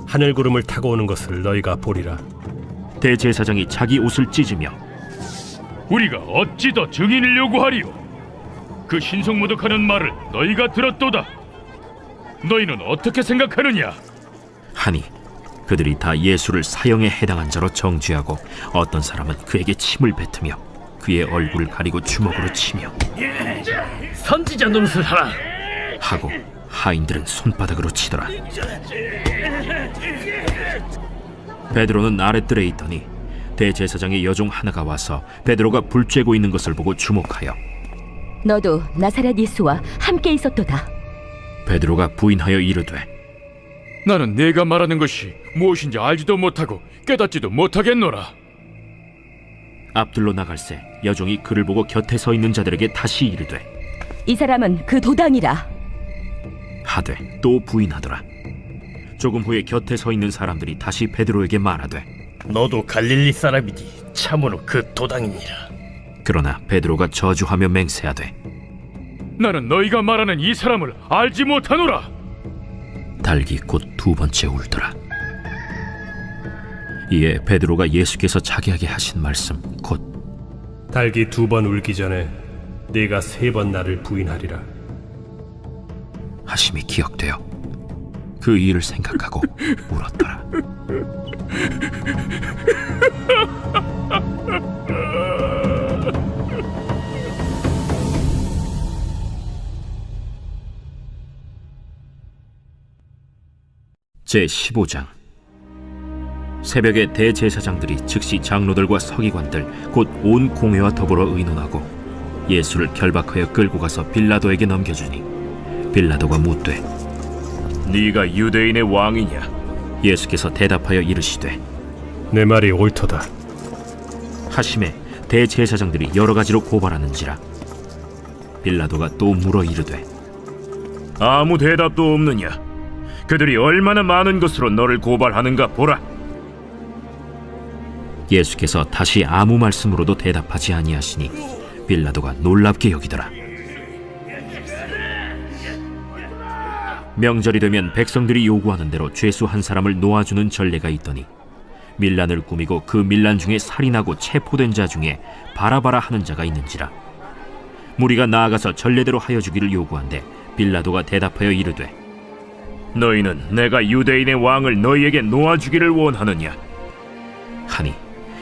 [SPEAKER 5] 하늘 구름을 타고 오는 것을 너희가 보리라.
[SPEAKER 1] 대제사장이 자기 옷을 찢으며
[SPEAKER 6] 우리가 어찌 더 증인을 요구하리요? 그 신성모독하는 말을 너희가 들었도다. 너희는 어떻게 생각하느냐?
[SPEAKER 1] 하니 그들이 다 예수를 사형에 해당한 자로 정죄하고 어떤 사람은 그에게 침을 뱉으며 그의 얼굴을 가리고 주먹으로 치며
[SPEAKER 3] 선지자 노릇을 하라
[SPEAKER 1] 하고 하인들은 손바닥으로 치더라. 베드로는 아랫뜰에 있더니 대제사장의 여종 하나가 와서 베드로가 불 쬐고 있는 것을 보고 주목하여
[SPEAKER 11] 너도 나사렛 예수와 함께 있었도다.
[SPEAKER 1] 베드로가 부인하여 이르되
[SPEAKER 6] 나는 네가 말하는 것이 무엇인지 알지도 못하고 깨닫지도 못하겠노라.
[SPEAKER 1] 앞들로 나갈새 여종이 그를 보고 곁에 서 있는 자들에게 다시 이르되
[SPEAKER 11] 이 사람은 그 도당이라
[SPEAKER 1] 하되 또 부인하더라. 조금 후에 곁에 서 있는 사람들이 다시 베드로에게 말하되
[SPEAKER 7] 너도 갈릴리 사람이니 참으로 그 도당이니라.
[SPEAKER 1] 그러나 베드로가 저주하며 맹세하되
[SPEAKER 6] 나는 너희가 말하는 이 사람을 알지 못하노라.
[SPEAKER 1] 닭이 곧 두 번째 울더라. 이에 베드로가 예수께서 자기에게 하신 말씀 곧
[SPEAKER 5] 닭이 두 번 울기 전에 네가 세 번 나를 부인하리라
[SPEAKER 1] 하심이 기억되어 그 일을 생각하고 울었더라. 제15장. 새벽에 대제사장들이 즉시 장로들과 서기관들 곧 온 공회와 더불어 의논하고 예수를 결박하여 끌고 가서 빌라도에게 넘겨주니 빌라도가 묻되 네가 유대인의 왕이냐? 예수께서 대답하여 이르시되
[SPEAKER 5] 내 말이 옳도다.
[SPEAKER 1] 하심에 대제사장들이 여러 가지로 고발하는지라. 빌라도가 또 물어 이르되 아무 대답도 없느냐? 그들이 얼마나 많은 것으로 너를 고발하는가 보라. 예수께서 다시 아무 말씀으로도 대답하지 아니하시니 빌라도가 놀랍게 여기더라. 명절이 되면 백성들이 요구하는 대로 죄수 한 사람을 놓아주는 전례가 있더니 밀란을 꾸미고 그 밀란 중에 살인하고 체포된 자 중에 바라바라 하는 자가 있는지라. 무리가 나아가서 전례대로 하여 주기를 요구한데 빌라도가 대답하여 이르되 너희는 내가 유대인의 왕을 너희에게 놓아주기를 원하느냐? 하니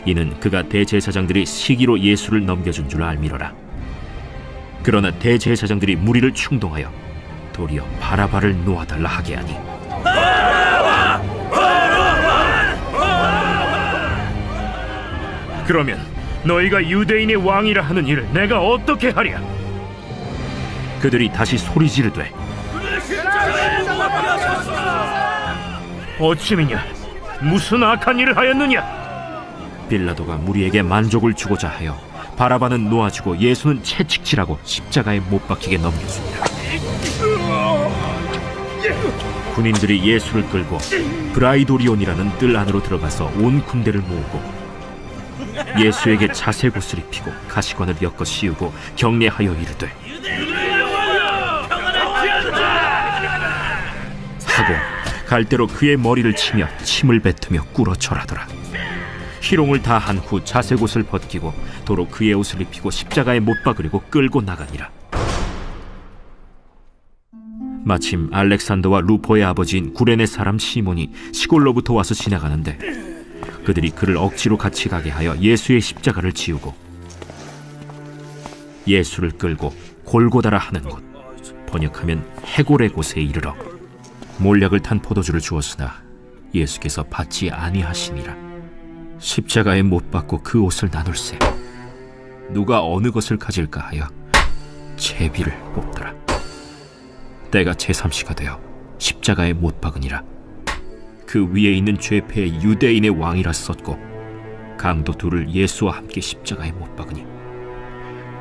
[SPEAKER 1] 이는 그가 대제사장들이 시기로 예수를 넘겨준 줄 알미러라. 그러나 대제사장들이 무리를 충동하여 도리어 바라바를 놓아달라 하게 하니 그러면 너희가 유대인의 왕이라 하는 일을 내가 어떻게 하랴? 그들이 다시 소리 지르되 어찌미냐? 무슨 악한 일을 하였느냐? 빌라도가 무리에게 만족을 주고자 하여 바라바는 놓아주고 예수는 채찍질하고 십자가에 못 박히게 넘겼습니다. 군인들이 예수를 끌고 브라이도리온이라는 뜰 안으로 들어가서 온 군대를 모으고 예수에게 자색옷을 입히고 가시관을 엮어 씌우고 경례하여 이르되 하고 갈대로 그의 머리를 치며 침을 뱉으며 꿇어 절하더라. 희롱을 다 한 후 자색옷을 벗기고 도로 그의 옷을 입히고 십자가에 못 박으려고 끌고 나가니라. 마침 알렉산더와 루포의 아버지인 구레네 사람 시몬이 시골로부터 와서 지나가는데 그들이 그를 억지로 같이 가게 하여 예수의 십자가를 지우고 예수를 끌고 골고다라 하는 곳, 번역하면 해골의 곳에 이르러 몰약을 탄 포도주를 주었으나 예수께서 받지 아니하시니라. 십자가에 못 박고 그 옷을 나눌세 누가 어느 것을 가질까 하여 제비를 뽑더라. 때가 제3시가 되어 십자가에 못 박으니라. 그 위에 있는 죄패의 유대인의 왕이라 썼고 강도 둘을 예수와 함께 십자가에 못 박으니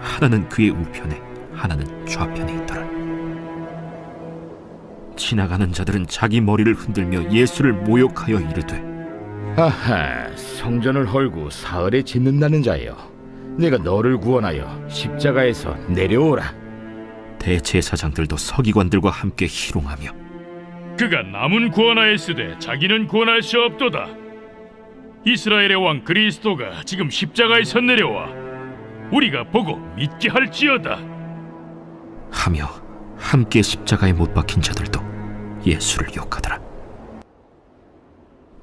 [SPEAKER 1] 하나는 그의 우편에 하나는 좌편에 있더라. 지나가는 자들은 자기 머리를 흔들며 예수를 모욕하여 이르되
[SPEAKER 6] 아하, 성전을 헐고 사흘에 짓는다는 자여, 내가 너를 구원하여 십자가에서 내려오라.
[SPEAKER 1] 대제사장들도 서기관들과 함께 희롱하며
[SPEAKER 6] 그가 남은 구원하였으되 자기는 구원할 수 없도다. 이스라엘의 왕 그리스도가 지금 십자가에서 내려와 우리가 보고 믿게 할지어다
[SPEAKER 1] 하며 함께 십자가에 못 박힌 자들도 예수를 욕하더라.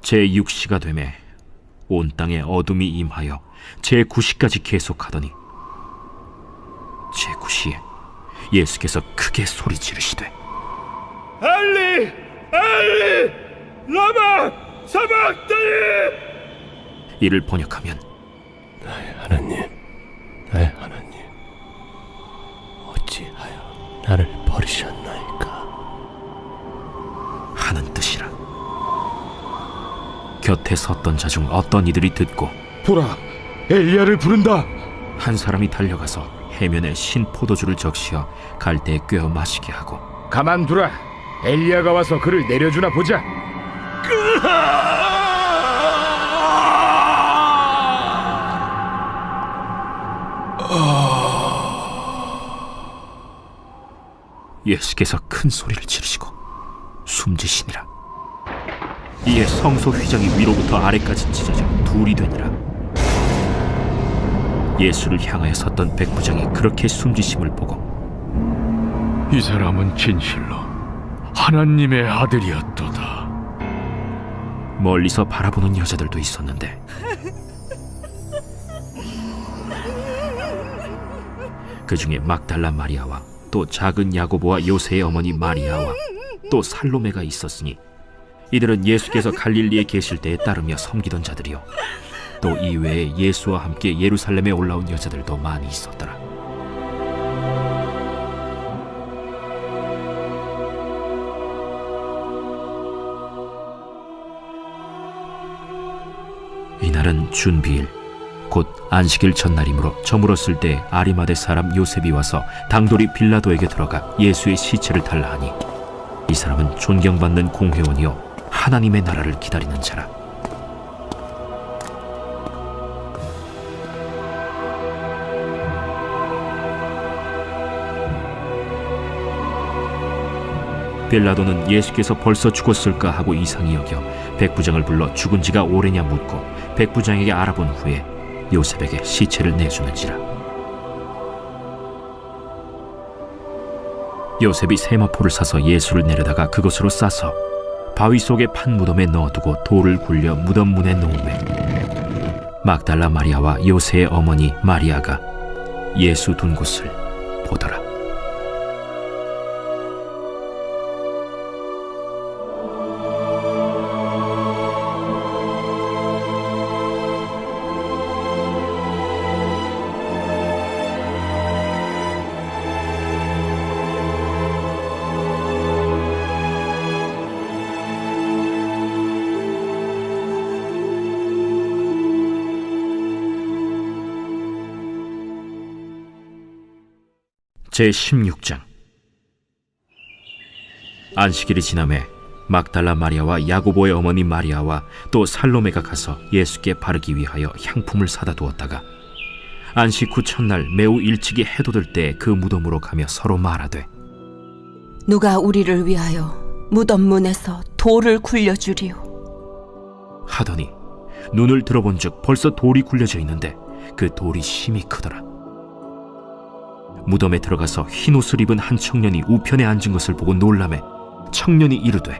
[SPEAKER 1] 제6시가 되매 온 땅에 어둠이 임하여 제9시까지 계속하더니 제9시에 예수께서 크게 소리 지르시되
[SPEAKER 6] 엘리 엘리 라마 사박다니.
[SPEAKER 1] 이를 번역하면
[SPEAKER 7] 나의 하나님 어찌하여 나를 버리셨나이까
[SPEAKER 1] 하는 뜻이라. 곁에 섰던 자 중 어떤 이들이 듣고
[SPEAKER 6] 보라, 엘리야를 부른다.
[SPEAKER 1] 한 사람이 달려가서 해면에 신 포도주를 적시어 갈대에 꿰어 마시게 하고
[SPEAKER 6] 가만두라, 엘리야가 와서 그를 내려주나 보자.
[SPEAKER 1] 예수께서 큰 소리를 지르시고 숨지시니라. 이에 성소 휘장이 위로부터 아래까지 찢어져 둘이 되니라. 예수를 향하여 섰던 백부장이 그렇게 숨지심을 보고
[SPEAKER 6] 이 사람은 진실로 하나님의 아들이었도다.
[SPEAKER 1] 멀리서 바라보는 여자들도 있었는데 그 중에 막달라 마리아와 또 작은 야고보와 요새의 어머니 마리아와 또 살로메가 있었으니 이들은 예수께서 갈릴리에 계실 때에 따르며 섬기던 자들이요 또 이외에 예수와 함께 예루살렘에 올라온 여자들도 많이 있었더라. 이날은 준비일 곧 안식일 전날이므로 저물었을 때 아리마대 사람 요셉이 와서 당돌이 빌라도에게 들어가 예수의 시체를 달라 하니 이 사람은 존경받는 공회원이요 하나님의 나라를 기다리는 자라. 빌라도는 예수께서 벌써 죽었을까 하고 이상히 여겨 백부장을 불러 죽은 지가 오래냐 묻고 백부장에게 알아본 후에 요셉에게 시체를 내주는지라. 요셉이 세마포를 사서 예수를 내려다가 그것으로 싸서 바위 속에 판 무덤에 넣어두고 돌을 굴려 무덤 문에 놓음에 막달라 마리아와 요새의 어머니 마리아가 예수 둔 곳을 보더라. 제16장. 안식일이 지남에 막달라 마리아와 야고보의 어머니 마리아와 또 살로메가 가서 예수께 바르기 위하여 향품을 사다 두었다가 안식 후 첫날 매우 일찍이 해돋을 때 그 무덤으로 가며 서로 말하되
[SPEAKER 11] 누가 우리를 위하여 무덤 문에서 돌을 굴려주리오
[SPEAKER 1] 하더니 눈을 들어본즉 벌써 돌이 굴려져 있는데 그 돌이 심히 크더라. 무덤에 들어가서 흰 옷을 입은 한 청년이 우편에 앉은 것을 보고 놀라매 청년이 이르되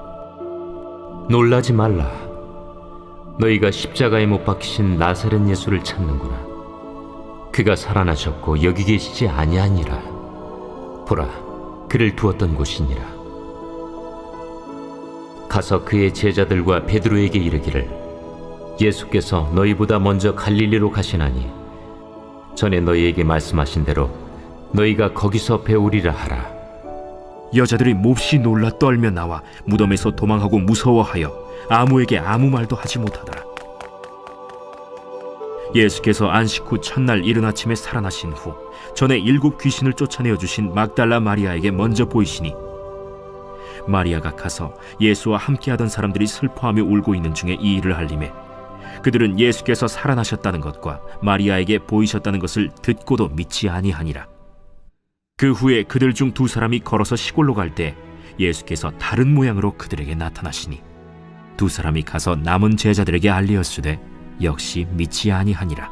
[SPEAKER 7] 놀라지 말라. 너희가 십자가에 못 박히신 나사렛 예수를 찾는구나. 그가 살아나셨고 여기 계시지 아니하니라. 보라, 그를 두었던 곳이니라. 가서 그의 제자들과 베드로에게 이르기를 예수께서 너희보다 먼저 갈릴리로 가시나니 전에 너희에게 말씀하신 대로 너희가 거기서 배우리라 하라.
[SPEAKER 1] 여자들이 몹시 놀라 떨며 나와 무덤에서 도망하고 무서워하여 아무에게 아무 말도 하지 못하더라. 예수께서 안식 후 첫날 이른 아침에 살아나신 후 전에 7 귀신을 쫓아내어 주신 막달라 마리아에게 먼저 보이시니 마리아가 가서 예수와 함께하던 사람들이 슬퍼하며 울고 있는 중에 이 일을 알림에 그들은 예수께서 살아나셨다는 것과 마리아에게 보이셨다는 것을 듣고도 믿지 아니하니라. 그 후에 그들 중 2 사람이 걸어서 시골로 갈 때 예수께서 다른 모양으로 그들에게 나타나시니 2 사람이 가서 남은 제자들에게 알리었으되 역시 믿지 아니하니라.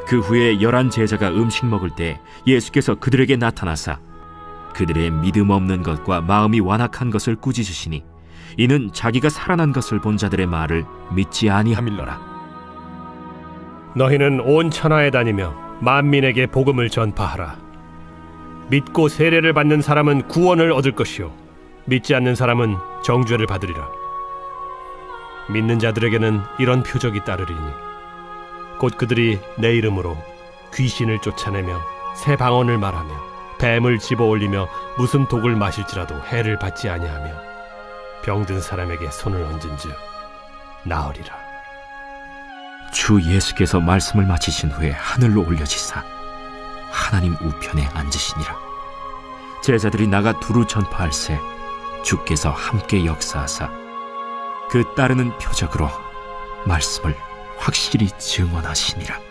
[SPEAKER 1] 그 후에 11 제자가 음식 먹을 때 예수께서 그들에게 나타나사 그들의 믿음 없는 것과 마음이 완악한 것을 꾸짖으시니 이는 자기가 살아난 것을 본 자들의 말을 믿지 아니함일러라.
[SPEAKER 5] 너희는 온 천하에 다니며 만민에게 복음을 전파하라. 믿고 세례를 받는 사람은 구원을 얻을 것이요 믿지 않는 사람은 정죄를 받으리라. 믿는 자들에게는 이런 표적이 따르리니 곧 그들이 내 이름으로 귀신을 쫓아내며 새 방언을 말하며 뱀을 집어올리며 무슨 독을 마실지라도 해를 받지 아니하며 병든 사람에게 손을 얹은즉 나으리라.
[SPEAKER 1] 주 예수께서 말씀을 마치신 후에 하늘로 올려지사 하나님 우편에 앉으시니라. 제자들이 나가 두루 전파할새 주께서 함께 역사하사 그 따르는 표적으로 말씀을 확실히 증언하시니라.